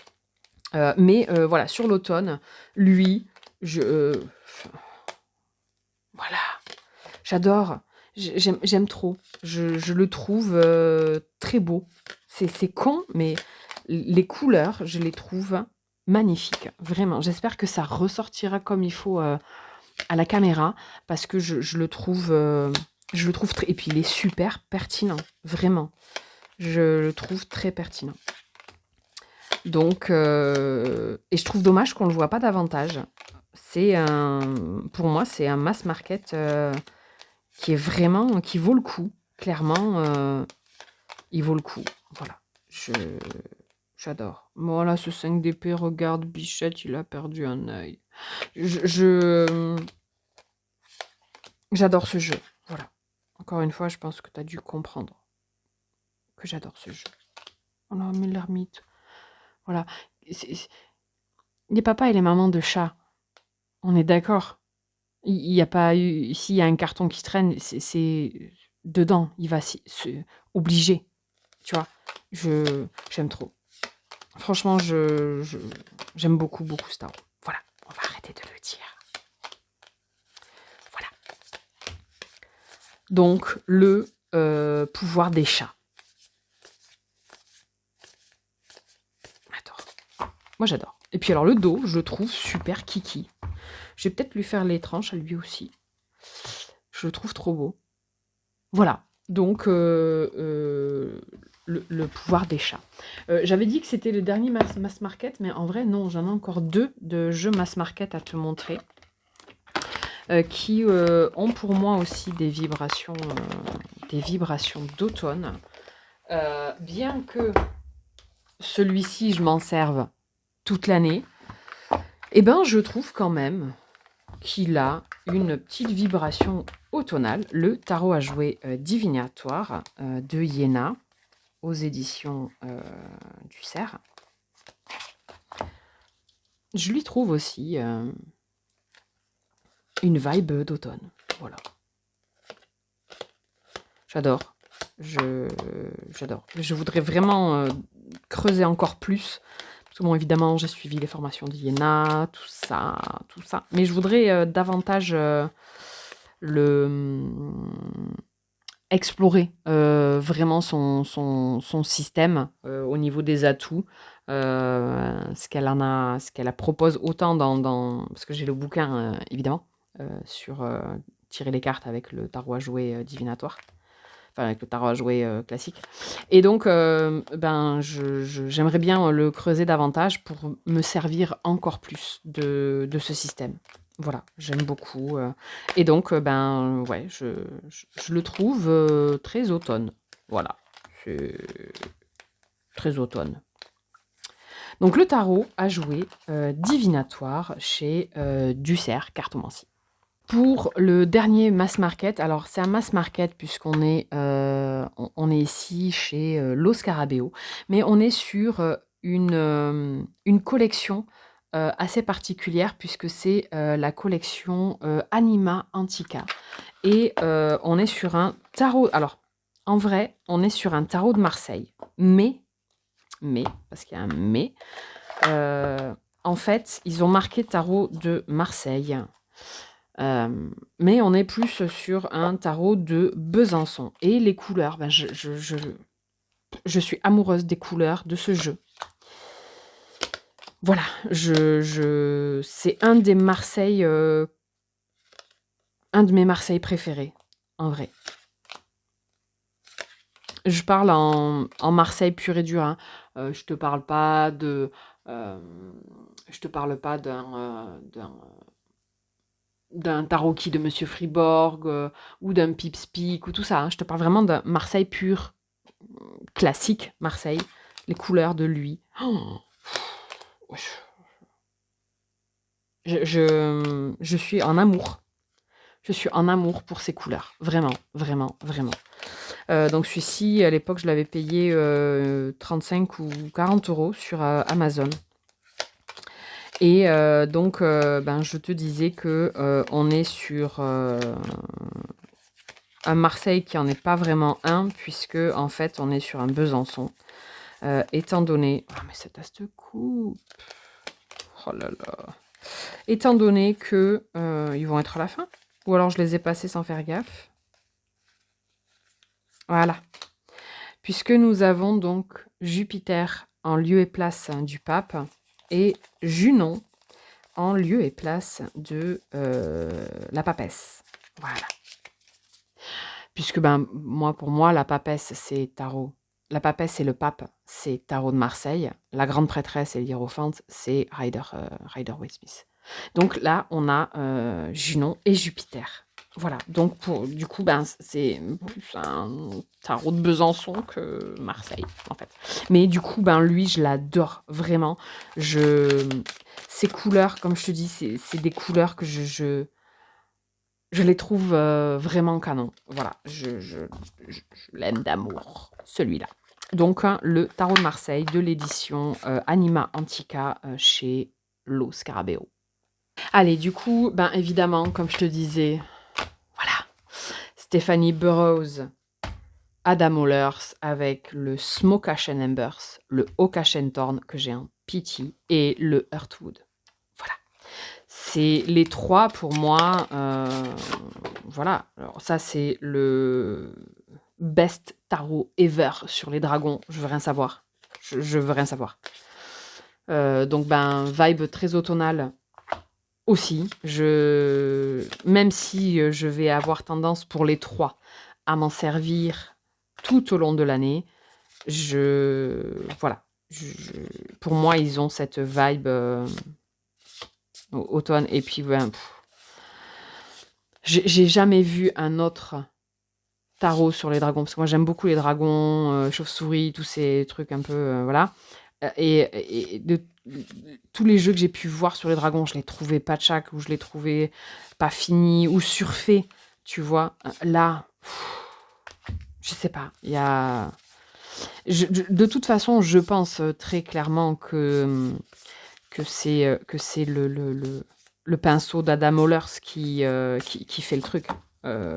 Mais voilà, sur l'automne, lui, voilà, j'adore. J'aime trop. Je le trouve très beau. C'est con, mais les couleurs, je les trouve magnifiques. Vraiment. J'espère que ça ressortira comme il faut à la caméra parce que je le trouve très. Et puis il est super pertinent. Vraiment. Je le trouve très pertinent. Donc, et je trouve dommage qu'on ne le voit pas davantage. Pour moi, c'est un mass market qui vaut le coup. Clairement, il vaut le coup. Voilà. J'adore. Voilà, ce 5 d'épée, regarde, Bichette, il a perdu un œil. J'adore ce jeu. Voilà. Encore une fois, je pense que tu as dû comprendre que j'adore ce jeu. On a mis l'ermite. Voilà. Les papas et les mamans de chats, on est d'accord. Il n'y a pas eu. S'il y a un carton qui traîne, c'est dedans. Il va obligé. Tu vois. J'aime trop. Franchement, j'aime beaucoup, beaucoup Star Wars. Voilà. On va arrêter de le dire. Voilà. Donc, le pouvoir des chats. Attends. Moi, j'adore. Et puis alors, le dos, je le trouve super kiki. Je vais peut-être lui faire les tranches à lui aussi. Je le trouve trop beau. Voilà. Donc, le pouvoir des chats. J'avais dit que c'était le dernier mass market, mais en vrai, non, j'en ai encore 2 de jeux mass market à te montrer. Qui ont pour moi aussi des vibrations d'automne. Bien que celui-ci, je m'en serve toute l'année, eh ben, je trouve quand même qu'il a une petite vibration automnale. Le tarot à jouer divinatoire de Iéna aux éditions du Cerf. Je lui trouve aussi une vibe d'automne. Voilà. J'adore. J'adore. Je voudrais vraiment creuser encore plus. Parce que bon, évidemment, j'ai suivi les formations d'Iéna, tout ça. Mais je voudrais davantage explorer vraiment son système au niveau des atouts. Ce qu'elle propose autant parce que j'ai le bouquin, évidemment, sur tirer les cartes avec le tarot à jouer divinatoire. Enfin, avec le tarot à jouer classique. Et donc, j'aimerais bien le creuser davantage pour me servir encore plus de ce système. Voilà, j'aime beaucoup. Et donc, ouais, je le trouve très automne. Voilà, c'est très automne. Donc, le tarot à jouer divinatoire chez Ducerf Cartomancie. Pour le dernier mass market, alors c'est un mass market puisqu'on est, on est ici chez Lo Scarabeo, mais on est sur une collection assez particulière puisque c'est la collection Anima Antica. Et on est sur un tarot. Alors, en vrai, on est sur un tarot de Marseille, mais, parce qu'il y a un mais, en fait, ils ont marqué tarot de Marseille. Mais on est plus sur un tarot de Besançon. Et les couleurs, je suis amoureuse des couleurs de ce jeu. Voilà, c'est un des Marseille, un de mes Marseille préférés, en vrai. Je parle en Marseille pur et dur. Hein. Je te parle pas d'un tarot de Monsieur Fribourg ou d'un Pips Peak ou tout ça. Hein. Je te parle vraiment d'un Marseille pur, classique Marseille, les couleurs de lui. Oh, je suis en amour. Je suis en amour pour ces couleurs. Vraiment, vraiment, vraiment. Donc celui-ci, à l'époque, je l'avais payé 35 ou 40 € sur Amazon. Et donc, je te disais que on est sur un Marseille qui en est pas vraiment un, puisque en fait, on est sur un Besançon. Étant donné... Ah, mais cette as de coupe. Oh là là. Étant donné que ils vont être à la fin. Ou alors je les ai passés sans faire gaffe. Voilà. Puisque nous avons donc Jupiter en lieu et place du pape et Junon en lieu et place de la papesse. Voilà. Puisque pour moi, la papesse, c'est tarot. La papesse, c'est le pape, c'est tarot de Marseille. La grande prêtresse et l'hiérophante, c'est Rider-Waite Smith. Donc là, on a Junon et Jupiter. Voilà, donc du coup, c'est plus un tarot de Besançon que Marseille, en fait. Mais du coup, lui, je l'adore, vraiment. Ces couleurs, comme je te dis, c'est des couleurs que je les trouve vraiment canon. Voilà, je l'aime d'amour, celui-là. Donc, le tarot de Marseille de l'édition Anima Antica chez Lo Scarabeo. Allez, du coup, évidemment, comme je te disais, voilà, Stephanie Burrows, Adam Ollers avec le Smoke Ashen Embers, le Oak Ashen Thorn que j'ai en Pity et le Heartwood. Voilà. C'est les trois pour moi. Voilà. Alors, ça, c'est le best tarot ever sur les dragons. Je veux rien savoir. Je veux rien savoir. Donc ben, vibe très automnale aussi. Même si je vais avoir tendance pour les 3 à m'en servir tout au long de l'année, voilà. Pour moi, ils ont cette vibe automne. Et puis, ben, j'ai jamais vu un autre tarot sur les dragons, parce que moi j'aime beaucoup les dragons, chauves-souris, tous ces trucs un peu, voilà. Et de tous les jeux que j'ai pu voir sur les dragons, je les trouvais pas tchak, ou je les trouvais pas finis, ou surfaits, tu vois. Là, je sais pas, il y a... de toute façon, je pense très clairement que c'est le pinceau d'Adam Ollers qui fait le truc. Euh,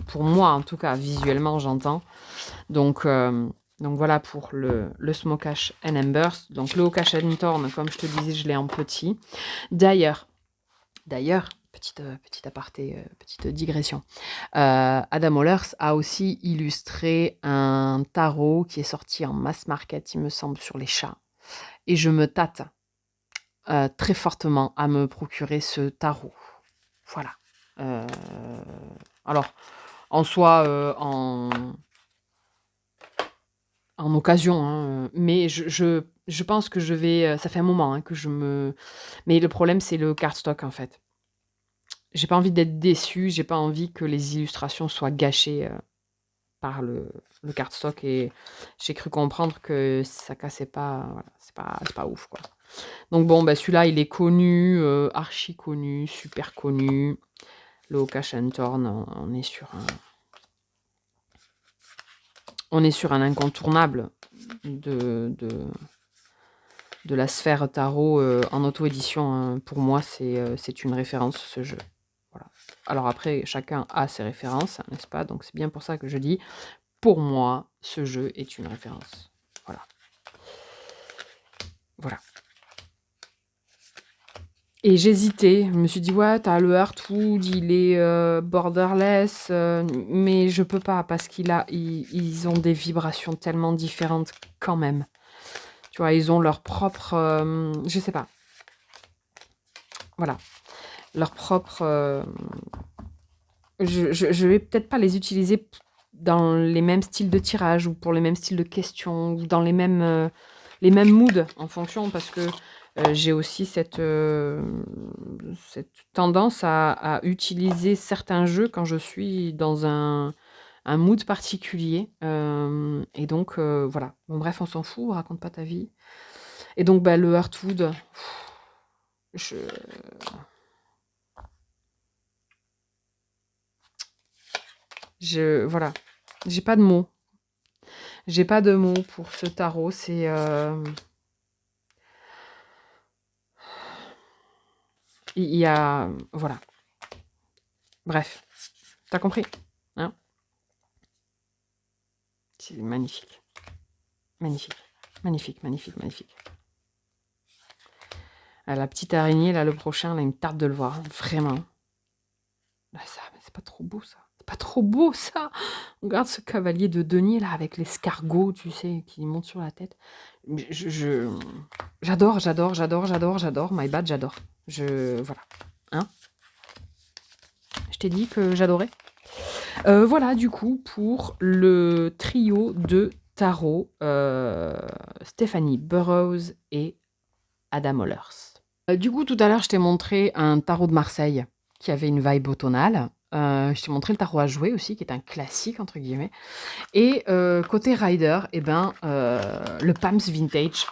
pour moi, en tout cas, visuellement, j'entends. Donc voilà pour le Smokash and Embers. Donc le Okash and Thorn, comme je te disais, je l'ai en petit. D'ailleurs, petite aparté, petite digression. Adam Ollers a aussi illustré un tarot qui est sorti en mass market, il me semble, sur les chats. Et je me tâte très fortement à me procurer ce tarot. Voilà. Alors, en soi, en occasion, hein, mais je pense que je vais... ça fait un moment hein, que je me... Mais le problème, c'est le cardstock, en fait. J'ai pas envie d'être déçue, j'ai pas envie que les illustrations soient gâchées par le cardstock, et j'ai cru comprendre que ça cassait pas, voilà, c'est pas ouf, quoi. Donc bon, bah, celui-là, il est connu, archi connu, super connu. Le Okash and Thorn, on est sur un incontournable de la sphère tarot en auto-édition. Hein. Pour moi, c'est une référence, ce jeu. Voilà. Alors après, chacun a ses références, n'est-ce pas? Donc c'est bien pour ça que je dis, pour moi, ce jeu est une référence. Voilà. Voilà. Et j'hésitais, je me suis dit, ouais, t'as le Heartwood, il est borderless, mais je peux pas, parce ils ont des vibrations tellement différentes quand même. Tu vois, ils ont leur propre, je sais pas, voilà, leur propre... je vais peut-être pas les utiliser dans les mêmes styles de tirage, ou pour les mêmes styles de questions, ou dans les mêmes moods en fonction, parce que j'ai aussi cette tendance à utiliser certains jeux quand je suis dans un mood particulier. Et donc, voilà. Bon, bref, on s'en fout, raconte pas ta vie. Et donc, bah, le Heartwood, je... Voilà. J'ai pas de mots. J'ai pas de mots pour ce tarot. C'est... il y a... Voilà. Bref. T'as compris, hein? C'est magnifique. Magnifique. Magnifique, magnifique, magnifique. Ah, la petite araignée, là, le prochain, là, il me tarde de le voir. Vraiment. Là, ça, mais c'est pas trop beau, ça. C'est pas trop beau, ça. Regarde ce cavalier de denier, là, avec l'escargot, tu sais, qui monte sur la tête. J'adore, j'adore, j'adore, j'adore, j'adore. My bad, j'adore. Voilà. Hein? Je t'ai dit que j'adorais. Voilà, du coup, pour le trio de tarot, Stéphanie Burrows et Adam Ollers. Du coup, tout à l'heure, je t'ai montré un tarot de Marseille qui avait une vibe automnale. Je t'ai montré le tarot à jouer aussi, qui est un classique, entre guillemets. Et côté Rider, eh ben, le Pams Vintage.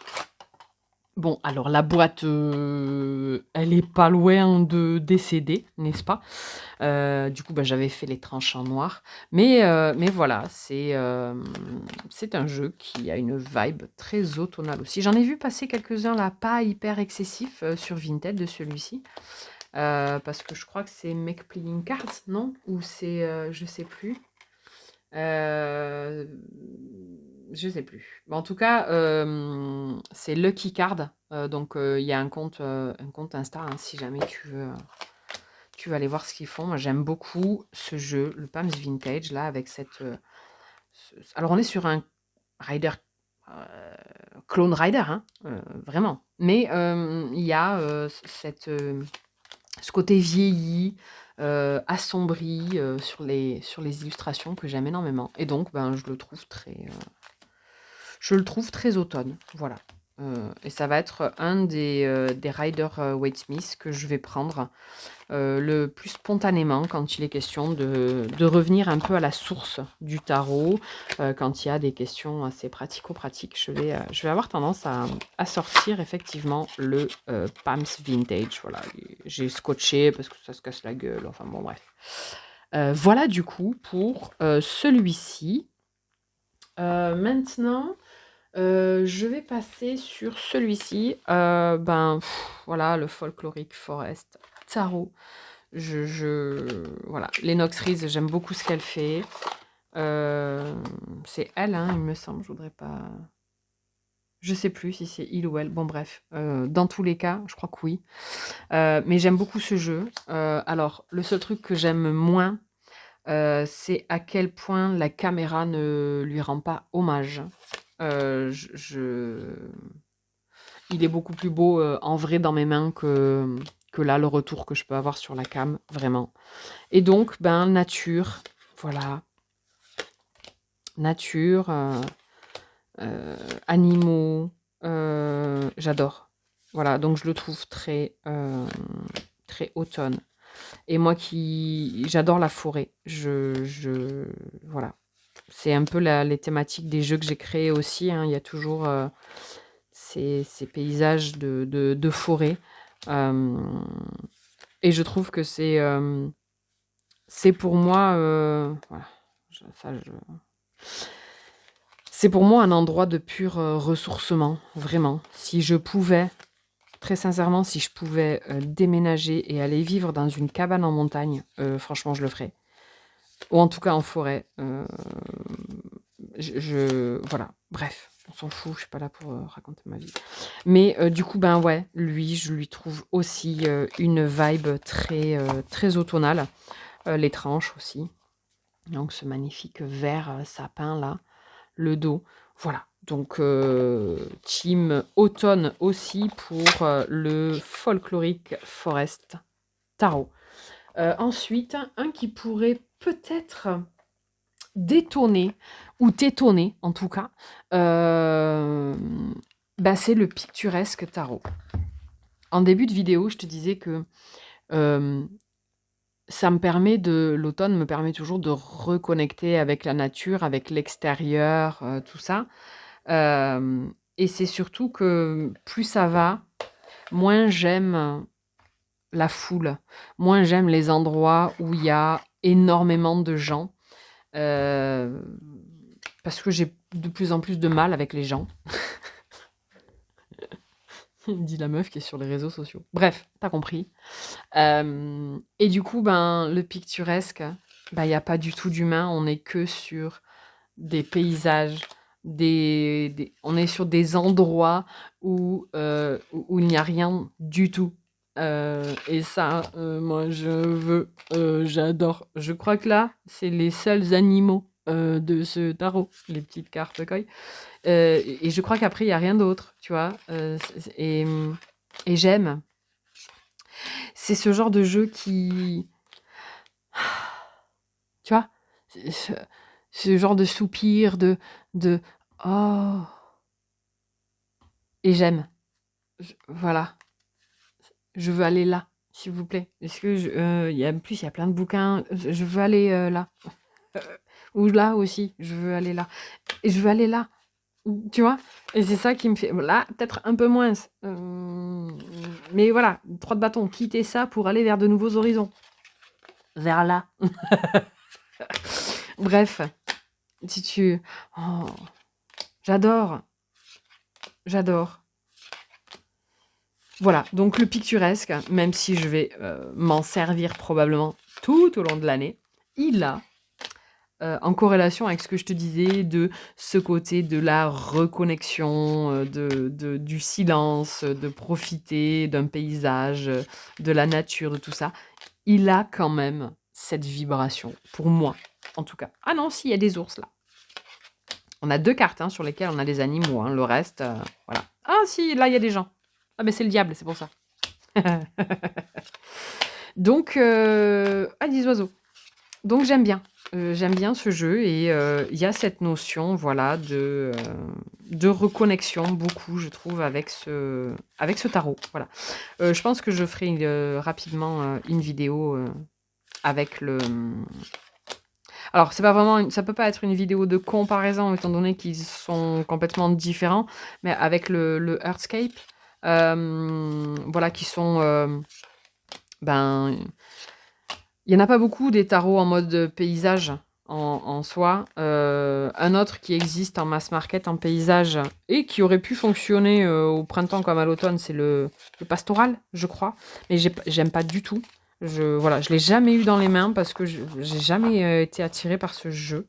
Bon, alors la boîte, elle est pas loin de décéder, n'est-ce pas? Du coup, bah, j'avais fait les tranches en noir. Mais voilà, c'est un jeu qui a une vibe très automnale aussi. J'en ai vu passer quelques-uns là, pas hyper excessifs sur Vinted de celui-ci. Parce que je crois que c'est Make Playing Cards, non? Ou c'est, je sais plus. Euh, je sais plus. Bon, en tout cas, c'est Lucky Card. Donc, il y a un compte Insta, hein, si jamais tu veux aller voir ce qu'ils font. Moi, j'aime beaucoup ce jeu, le Pams Vintage, là, avec cette... Alors, on est sur un Rider, Clone Rider, hein, vraiment. Mais il y a ce côté vieilli, assombri sur les illustrations que j'aime énormément. Et donc, ben, je le trouve très automne. Voilà. Et ça va être un des Rider-Waite-Smith que je vais prendre le plus spontanément quand il est question de revenir un peu à la source du tarot, quand il y a des questions assez pratico-pratiques. Je vais avoir tendance à sortir effectivement le Pams Vintage. Voilà, j'ai scotché parce que ça se casse la gueule. Enfin bon, bref. Voilà du coup pour celui-ci. Maintenant, je vais passer sur celui-ci. Voilà, le Folkloric Forest Tarot. Voilà, Lennox Reese, j'aime beaucoup ce qu'elle fait. C'est elle, hein, il me semble. Je voudrais pas. Je sais plus si c'est il ou elle. Bon, bref. Dans tous les cas, je crois que oui. Mais j'aime beaucoup ce jeu. Alors, le seul truc que j'aime moins, c'est à quel point la caméra ne lui rend pas hommage. Il est beaucoup plus beau en vrai dans mes mains que là, le retour que je peux avoir sur la cam, vraiment. Et donc, ben, nature, voilà. Nature, animaux, j'adore. Voilà, donc je le trouve très automne. Et moi j'adore la forêt. Voilà. C'est un peu les thématiques des jeux que j'ai créés aussi, hein. Il y a toujours ces paysages de forêt. Et je trouve que c'est pour moi, voilà, c'est pour moi un endroit de pur ressourcement, vraiment. Si je pouvais, très sincèrement, si je pouvais déménager et aller vivre dans une cabane en montagne, franchement, je le ferais. Ou en tout cas en forêt. Voilà, bref, on s'en fout, je suis pas là pour raconter ma vie. Mais du coup, ben ouais, lui, je lui trouve aussi une vibe très automnale. Les tranches aussi. Donc ce magnifique vert sapin là, le dos. Voilà. Donc team automne aussi pour le Folkloric Forest Tarot. Ensuite, un qui pourrait peut-être détonner, ou t'étonner en tout cas, c'est le Picturesque Tarot. En début de vidéo, je te disais que l'automne me permet toujours de reconnecter avec la nature, avec l'extérieur, tout ça. Et c'est surtout que plus ça va, moins j'aime la foule, moins j'aime les endroits où il y a énormément de gens. Parce que j'ai de plus en plus de mal avec les gens. Dit la meuf qui est sur les réseaux sociaux. Bref, t'as compris. Et du coup, le picturesque, il n'y a pas du tout d'humain. On n'est que sur des paysages, on est sur des endroits où il n'y a rien du tout. Et ça, moi, j'adore. Je crois que là, c'est les seuls animaux de ce tarot, les petites cartes koi. Et je crois qu'après, il n'y a rien d'autre, tu vois. Et j'aime. C'est ce genre de jeu qui... Tu vois, ce genre de soupir, de oh. Et j'aime. Voilà. Je veux aller là, s'il vous plaît. Est-ce que en plus, il y a plein de bouquins. Je veux aller là. Ou là aussi, je veux aller là. Et je veux aller là. Tu vois? Et c'est ça qui me fait... Là, peut-être un peu moins. Mais voilà, 3 de bâton. Quitter ça pour aller vers de nouveaux horizons. Vers là. Bref. Si tu... Oh, j'adore. J'adore. Voilà, donc le picturesque, même si je vais m'en servir probablement tout au long de l'année, il a, en corrélation avec ce que je te disais, de ce côté de la reconnexion, du silence, de profiter d'un paysage, de la nature, de tout ça, il a quand même cette vibration, pour moi, en tout cas. Ah non, si, il y a des ours là. On a 2 cartes sur lesquelles on a des animaux, hein, le reste, voilà. Ah si, là, il y a des gens. Ah, mais c'est le diable, c'est pour ça. Donc, ah, des oiseaux. Donc j'aime bien ce jeu et il y a cette notion, voilà, de reconnexion beaucoup, je trouve, avec ce tarot, voilà. Je pense que je ferai, rapidement, une vidéo, avec le, alors c'est pas vraiment ça peut pas être une vidéo de comparaison étant donné qu'ils sont complètement différents, mais avec le Earthscape, voilà, qui sont, ben il y en a pas beaucoup des tarots en mode paysage en soi. Un autre qui existe en mass market, en paysage, et qui aurait pu fonctionner au printemps comme à l'automne, c'est le pastoral, je crois. Mais j'aime pas du tout. Voilà, je l'ai jamais eu dans les mains parce que j'ai jamais été attirée par ce jeu.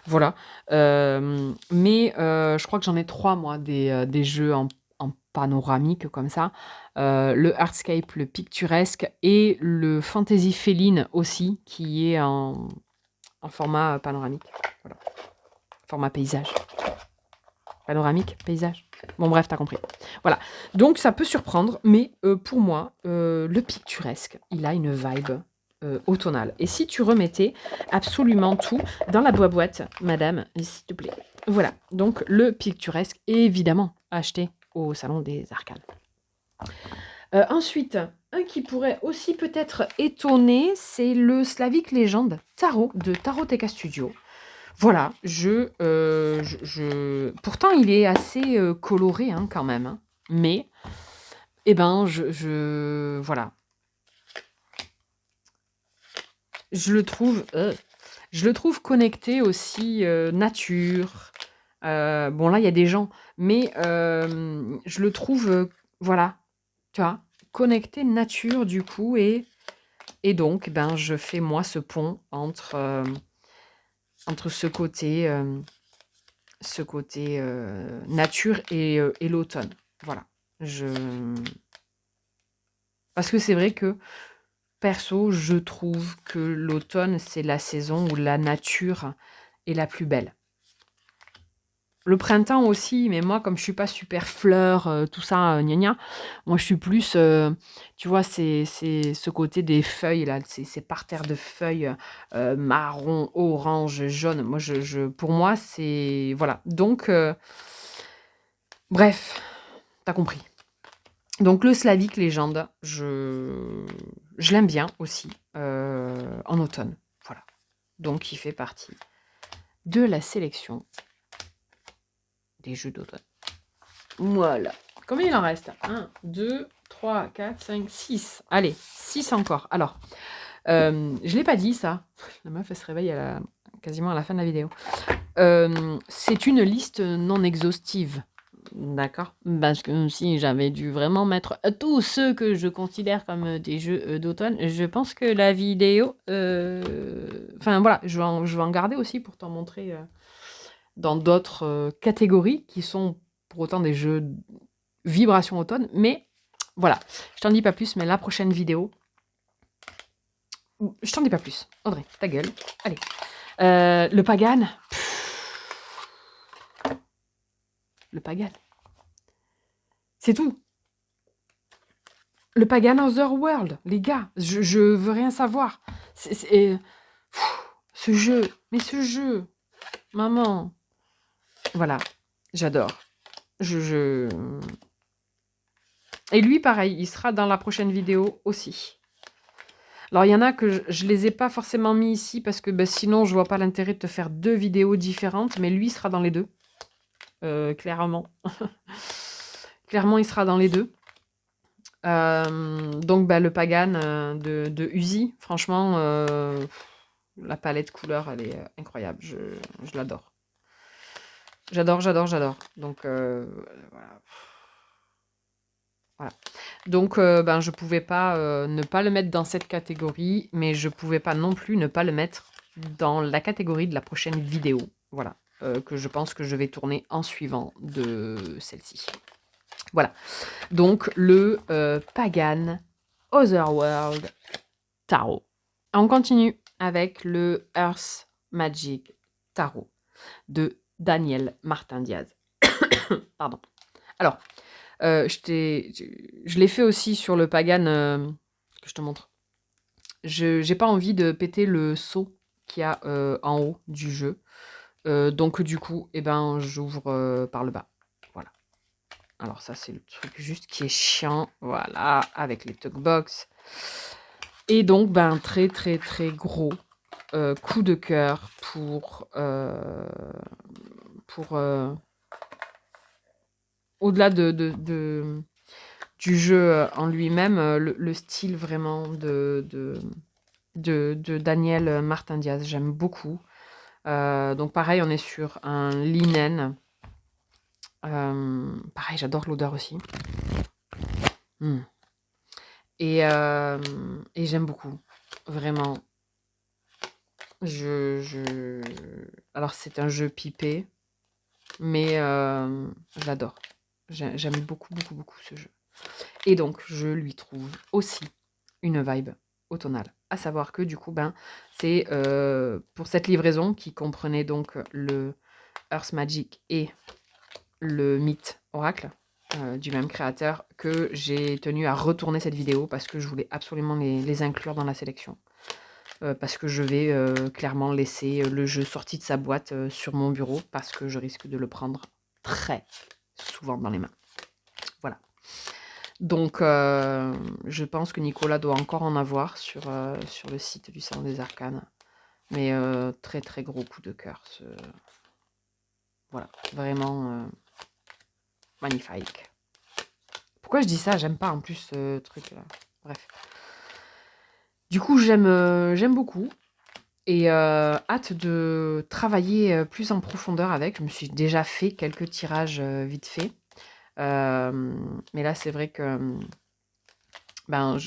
Voilà. Mais je crois que j'en ai trois, moi, des jeux en panoramique comme ça. Le hardscape, le picturesque et le fantasy féline aussi, qui est en format panoramique. Voilà. Format paysage. Panoramique, paysage. Bon, bref, t'as compris. Voilà. Donc, ça peut surprendre, mais pour moi, le picturesque, il a une vibe automnale. Et si tu remettais absolument tout dans la boîte, madame, s'il te plaît. Voilà. Donc, le picturesque, évidemment, acheté au Salon des Arcanes. Ensuite, un qui pourrait aussi peut-être étonner, c'est le Slavic Legend Tarot de Taroteka Studio. Voilà, pourtant il est assez coloré hein, quand même, hein. Mais, eh ben, voilà, je le trouve connecté aussi nature. Bon là il y a des gens, mais je le trouve, voilà, tu vois, connecté nature du coup et donc ben je fais moi ce pont entre ce côté nature et l'automne. Voilà. Parce que c'est vrai que, perso, je trouve que l'automne, c'est la saison où la nature est la plus belle. Le printemps aussi, mais moi, comme je suis pas super fleur, tout ça, gna gna, moi je suis plus, tu vois, c'est ce côté des feuilles là, ces parterres de feuilles marron, orange, jaune. Moi, pour moi, c'est voilà. Donc, bref, t'as compris. Donc le Slavic Légende, je l'aime bien aussi en automne. Voilà. Donc il fait partie de la sélection des jeux d'automne. Voilà. Combien il en reste 1, 2, 3, 4, 5, 6. Allez, 6 encore. Alors, je ne l'ai pas dit ça. La meuf, elle se réveille quasiment à la fin de la vidéo. C'est une liste non exhaustive. D'accord. Parce que si j'avais dû vraiment mettre tous ceux que je considère comme des jeux d'automne, je pense que la vidéo... Enfin voilà, je vais en garder aussi pour t'en montrer dans d'autres catégories qui sont pour autant des jeux vibration automne. Mais voilà, je t'en dis pas plus, mais la prochaine vidéo... Je t'en dis pas plus. Audrey, ta gueule. Allez. Le Pagan. Le Pagan. C'est tout. Le Pagan Otherworld, les gars, je veux rien savoir. Ce jeu, mais ce jeu, maman. Voilà, j'adore. Et lui, pareil, il sera dans la prochaine vidéo aussi. Alors, il y en a que je les ai pas forcément mis ici parce que ben, sinon, je vois pas l'intérêt de te faire deux vidéos différentes, mais lui, il sera dans les deux. Clairement. Clairement, il sera dans les deux. Donc bah, le Pagan de Uzi, franchement, la palette couleur, elle est incroyable. Je l'adore. J'adore. Donc voilà. Voilà. Donc ben, je pouvais pas ne pas le mettre dans cette catégorie, mais je pouvais pas non plus ne pas le mettre dans la catégorie de la prochaine vidéo. Voilà. Que je pense que je vais tourner en suivant de celle-ci. Voilà. Donc, le Pagan Otherworld Tarot. On continue avec le Earth Magic Tarot de Daniel Martin Diaz. Pardon. Alors, Je l'ai fait aussi sur le Pagan, que je te montre. J'ai pas envie de péter le seau qu'il y a en haut du jeu. Donc du coup, eh ben, j'ouvre par le bas. Voilà. Alors ça, c'est le truc juste qui est chiant. Voilà, avec les talkbox. Et donc, ben, très très très gros coup de cœur pour au-delà du jeu en lui-même, le style vraiment de Daniel Martin Diaz. J'aime beaucoup. Donc pareil, on est sur un linen. Pareil, j'adore l'odeur aussi. Mm. Et j'aime beaucoup. Vraiment. Alors c'est un jeu pipé, mais j'adore. J'aime beaucoup, beaucoup, beaucoup ce jeu. Et donc, je lui trouve aussi une vibe automnale. À savoir que du coup, ben, c'est pour cette livraison qui comprenait donc le Earth Magic et le Myth Oracle du même créateur, que j'ai tenu à retourner cette vidéo parce que je voulais absolument les inclure dans la sélection. Parce que je vais clairement laisser le jeu sorti de sa boîte sur mon bureau parce que je risque de le prendre très souvent dans les mains. Voilà. Donc, je pense que Nicolas doit encore en avoir sur le site du Salon des Arcanes. Mais très très gros coup de cœur. Voilà, vraiment magnifique. Pourquoi je dis ça? J'aime pas en plus ce truc-là. Bref. Du coup, j'aime beaucoup. Et hâte de travailler plus en profondeur avec. Je me suis déjà fait quelques tirages vite fait. Mais là, c'est vrai que ben,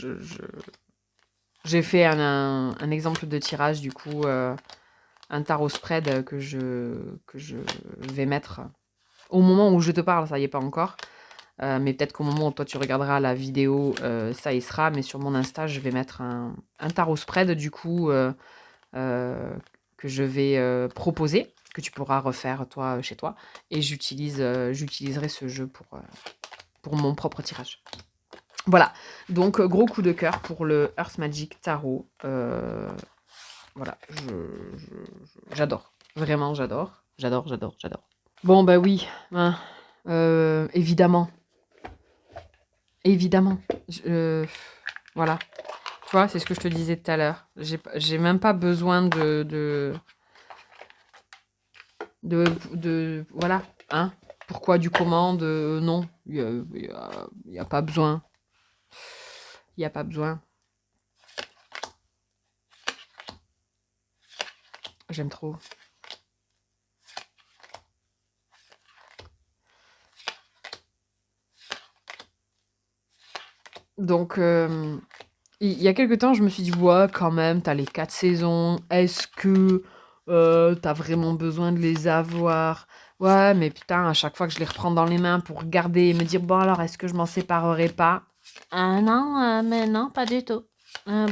j'ai fait un exemple de tirage, du coup, un tarot spread que je vais mettre au moment où je te parle, ça y est pas encore. Mais peut-être qu'au moment où toi tu regarderas la vidéo, ça y sera. Mais sur mon Insta, je vais mettre un tarot spread, du coup, que je vais proposer, que tu pourras refaire toi chez toi. Et j'utiliserai ce jeu pour mon propre tirage. Voilà, donc gros coup de cœur pour le Earth Magic Tarot. Voilà, j'adore. Vraiment, j'adore. J'adore, j'adore, j'adore. Bon, bah oui, hein, évidemment. Évidemment. Voilà. Tu vois, c'est ce que je te disais tout à l'heure. J'ai même pas besoin voilà. Hein. Pourquoi du comment non. Il y a pas besoin. Il n'y a pas besoin. J'aime trop. Donc, il y a quelques temps, je me suis dit, ouais, quand même, t'as les 4 saisons. Est-ce que t'as vraiment besoin de les avoir? Ouais, mais putain, à chaque fois que je les reprends dans les mains pour regarder et me dire, bon, alors, est-ce que je m'en séparerai pas? Non, mais non, pas du tout.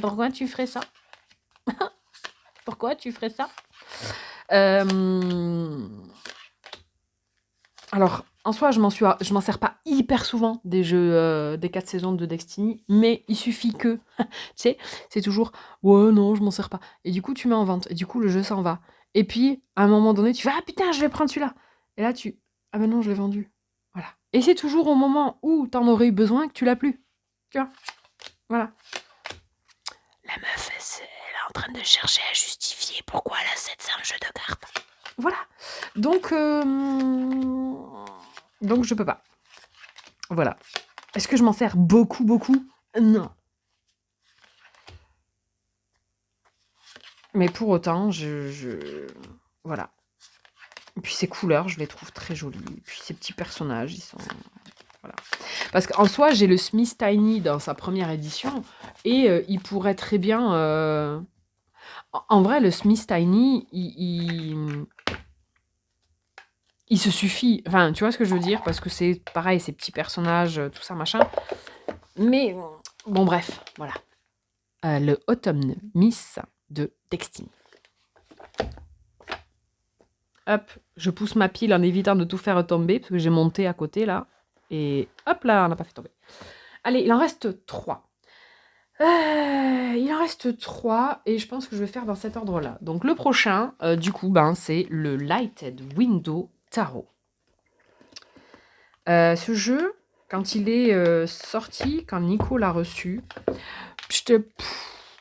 Pourquoi tu ferais ça? Pourquoi tu ferais ça? Alors, en soi, je m'en sers pas hyper souvent des jeux, des 4 saisons de Destiny, mais il suffit que, tu sais, c'est toujours, ouais, non, je m'en sers pas. Et du coup, tu mets en vente, et du coup, le jeu s'en va. Et puis, à un moment donné, tu fais, ah putain, je vais prendre celui-là. Et là, ah ben non, je l'ai vendu. Voilà. Et c'est toujours au moment où t'en aurais eu besoin que tu l'as plus. Tu vois? Voilà. La meuf, elle est en train de chercher à justifier pourquoi elle a 700 jeux de cartes. Voilà. Donc je peux pas. Voilà. Est-ce que je m'en sers beaucoup, beaucoup? Non. Mais pour autant, voilà. Et puis ces couleurs, je les trouve très jolies. Et puis ces petits personnages, ils sont... Voilà. Parce qu'en soi, j'ai le Smith Tiny dans sa première édition, et il pourrait très bien... En vrai, le Smith Tiny, il se suffit. Enfin, tu vois ce que je veux dire? Parce que c'est pareil, ces petits personnages, tout ça, machin. Mais, bon, bref, voilà. Le Autumn Miss de Destiny. Hop, je pousse ma pile en évitant de tout faire tomber, parce que j'ai monté à côté, là. Et hop là, on n'a pas fait tomber. Allez, il en reste 3. Il en reste 3 et je pense que je vais faire dans cet ordre-là. Donc le prochain, du coup, c'est le Lighted Window Tarot. Ce jeu, quand il est sorti, quand Nico l'a reçu, j'étais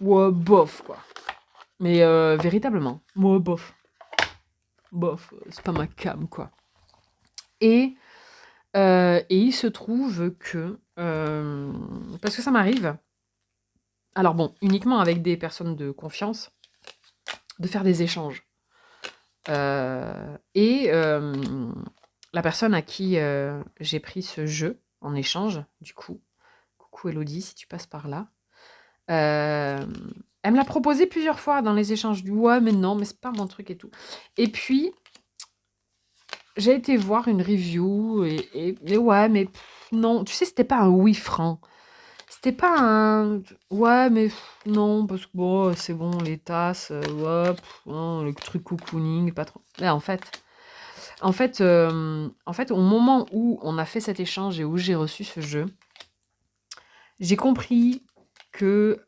ouais, bof, quoi. Mais véritablement, ouais, bof. Bof, c'est pas ma cam, quoi. Et il se trouve que, parce que ça m'arrive, alors bon, uniquement avec des personnes de confiance, de faire des échanges. Et la personne à qui j'ai pris ce jeu en échange, du coup, coucou Elodie, si tu passes par là, elle me l'a proposé plusieurs fois dans les échanges. Je dis ouais, mais non, mais c'est pas mon truc et tout. Et puis, j'ai été voir une review et ouais, mais non, tu sais, c'était pas un oui franc. C'était pas un ouais, mais non, parce que bon, c'est bon, les tasses, ouais, non, le truc cocooning, pas trop. Mais en fait, au moment où on a fait cet échange et où j'ai reçu ce jeu, j'ai compris que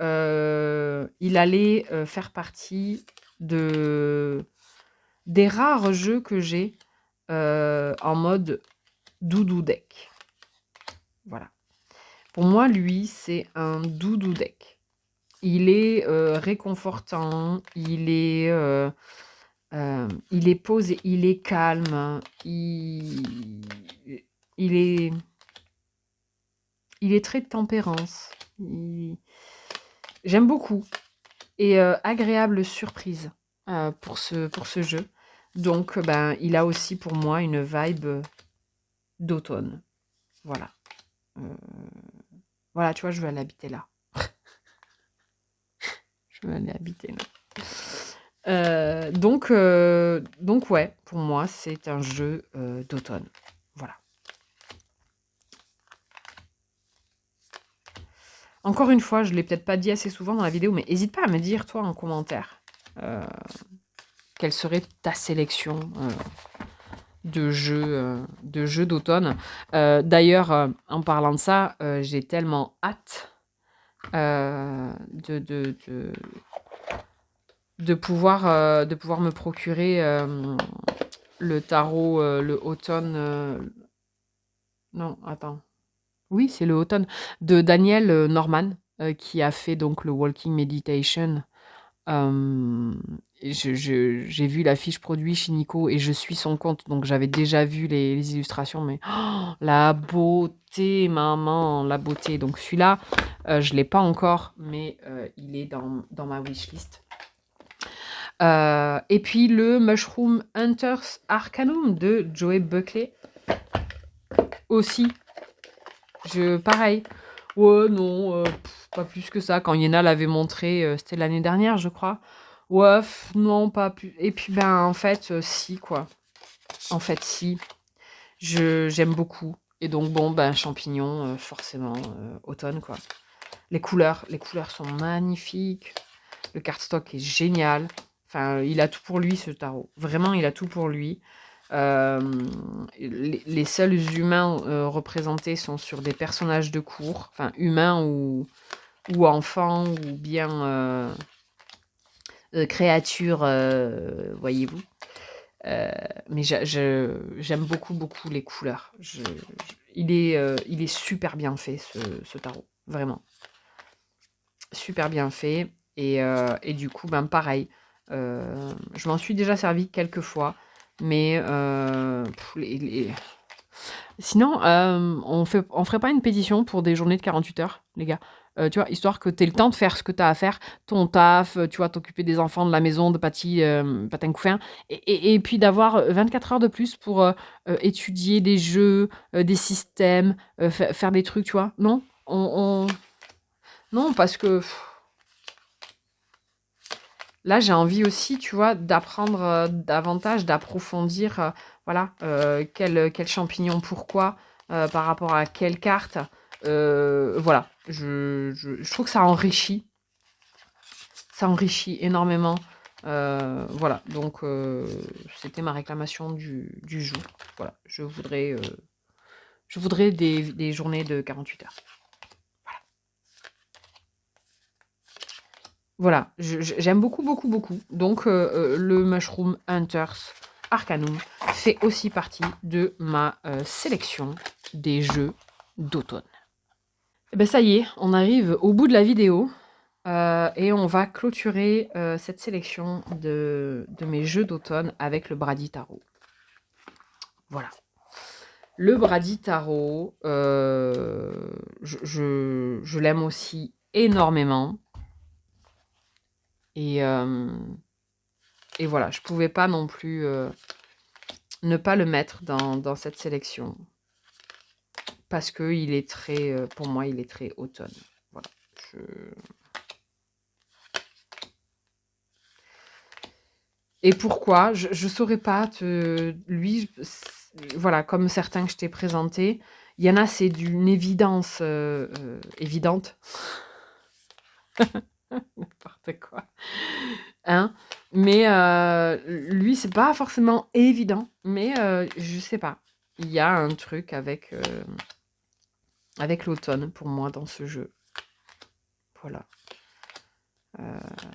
il allait faire partie des rares jeux que j'ai en mode doudou deck. Voilà. Pour moi, lui, c'est un doudou deck. Il est réconfortant, il est posé, il est calme, il est très de tempérance. J'aime beaucoup. Et agréable surprise pour ce jeu. Donc, il a aussi pour moi une vibe d'automne. Voilà. Voilà, tu vois, je veux aller habiter là. Je veux aller habiter là. Donc, ouais, pour moi, c'est un jeu d'automne. Voilà. Encore une fois, je ne l'ai peut-être pas dit assez souvent dans la vidéo, mais n'hésite pas à me dire, toi, en commentaire, quelle serait ta sélection de jeux d'automne. D'ailleurs, en parlant de ça, j'ai tellement hâte de pouvoir me procurer le tarot, le automne. Non, attends. Oui, c'est le automne de Daniel Norman qui a fait donc le Walking Meditation. J'ai vu la fiche produit chez Nico et je suis son compte, donc j'avais déjà vu les illustrations, mais la beauté, maman, la beauté. Donc celui-là, je ne l'ai pas encore, mais il est dans ma wishlist. Et puis le Mushroom Hunters Arcanum de Joey Buckley. Aussi. Pareil. Ouais, non, pas plus que ça. Quand Yéna l'avait montré, c'était l'année dernière, je crois. Ouais, non, pas plus. Et puis, en fait, si, quoi. En fait, si. J'aime beaucoup. Et donc, bon, champignons, forcément, automne, quoi. Les couleurs sont magnifiques. Le cardstock est génial. Enfin, il a tout pour lui, ce tarot. Vraiment, il a tout pour lui. Les seuls humains représentés sont sur des personnages de cour, enfin humains ou enfants ou bien créatures, voyez-vous. Mais j'aime beaucoup les couleurs. Il est super bien fait ce tarot, vraiment. Super bien fait. Et du coup, pareil. Je m'en suis déjà servi quelques fois. Mais sinon, on ferait pas une pétition pour des journées de 48 heures, les gars. Tu vois, histoire que tu aies le temps de faire ce que tu as à faire, ton taf, tu vois, t'occuper des enfants, de la maison, de patin couffin, et puis d'avoir 24 heures de plus pour étudier des jeux, des systèmes, faire des trucs, tu vois. Non, non, parce que là, j'ai envie aussi, tu vois, d'apprendre davantage, d'approfondir, voilà, quel champignon, pourquoi, par rapport à quelle carte. Voilà, je trouve que ça enrichit énormément. Voilà, donc c'était ma réclamation du jour. Voilà, je voudrais Je voudrais des journées de 48 heures. Voilà, j'aime beaucoup, beaucoup, beaucoup. Donc, le Mushroom Hunters Arcanum fait aussi partie de ma sélection des jeux d'automne. Et ben ça y est, on arrive au bout de la vidéo et on va clôturer cette sélection de mes jeux d'automne avec le Brady Tarot. Voilà. Le Brady Tarot, je l'aime aussi énormément. Et voilà, je pouvais pas non plus ne pas le mettre dans cette sélection. Parce que il est très, pour moi, il est très automne. Voilà. Et pourquoi? Je ne saurais pas te... Lui, voilà, comme certains que je t'ai présentés, il y en a, c'est d'une évidence évidente. N'importe quoi. Hein? Mais lui, c'est pas forcément évident. Mais je sais pas. Il y a un truc avec l'automne pour moi dans ce jeu. Voilà.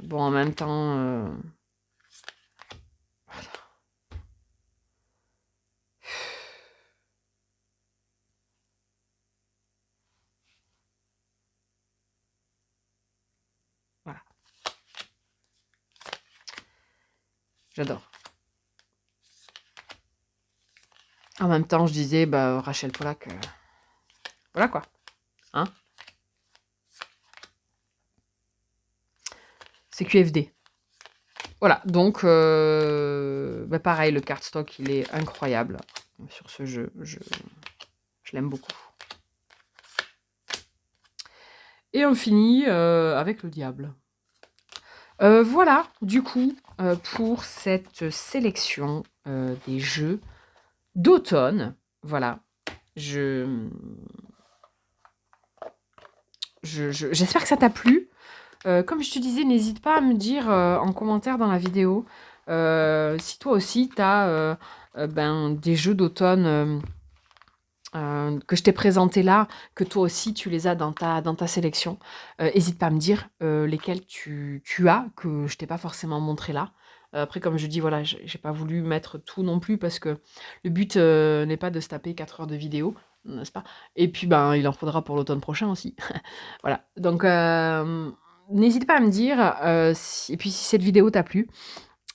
Bon, en même temps... voilà. Voilà. J'adore. En même temps, je disais, bah, Rachel Pollack, voilà quoi. Hein? C'est QFD. Voilà, donc bah pareil, le cardstock, il est incroyable sur ce jeu. Je l'aime beaucoup. Et on finit avec le diable. Voilà, du coup, pour cette sélection des jeux d'automne. Voilà. J'espère que ça t'a plu. Comme je te disais, n'hésite pas à me dire en commentaire dans la vidéo si toi aussi tu as des jeux d'automne que je t'ai présentés là, que toi aussi tu les as dans ta sélection. N'hésite pas à me dire lesquels tu as, que je t'ai pas forcément montré là. Après, comme je dis, voilà, j'ai pas voulu mettre tout non plus parce que le but n'est pas de se taper 4 heures de vidéo, n'est-ce pas? Et puis, ben, il en faudra pour l'automne prochain aussi. Voilà. Donc, n'hésite pas à me dire, et puis si cette vidéo t'a plu,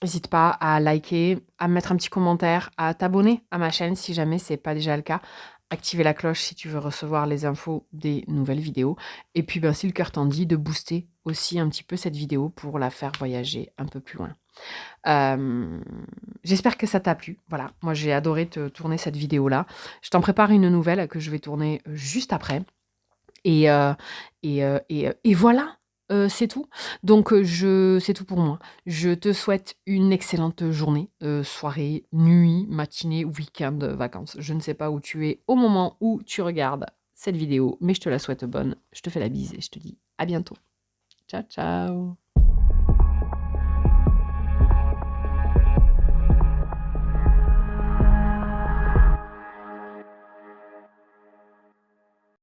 n'hésite pas à liker, à mettre un petit commentaire, à t'abonner à ma chaîne si jamais c'est pas déjà le cas. Activer la cloche si tu veux recevoir les infos des nouvelles vidéos. Et puis, ben, si le cœur t'en dit, de booster aussi un petit peu cette vidéo pour la faire voyager un peu plus loin. J'espère que ça t'a plu. Voilà, moi j'ai adoré te tourner cette vidéo-là. Je t'en prépare une nouvelle que je vais tourner juste après. Et voilà, c'est tout. Donc c'est tout pour moi. Je te souhaite une excellente journée, soirée, nuit, matinée, week-end, vacances. Je ne sais pas où tu es au moment où tu regardes cette vidéo, mais je te la souhaite bonne. Je te fais la bise et je te dis à bientôt. Ciao, ciao.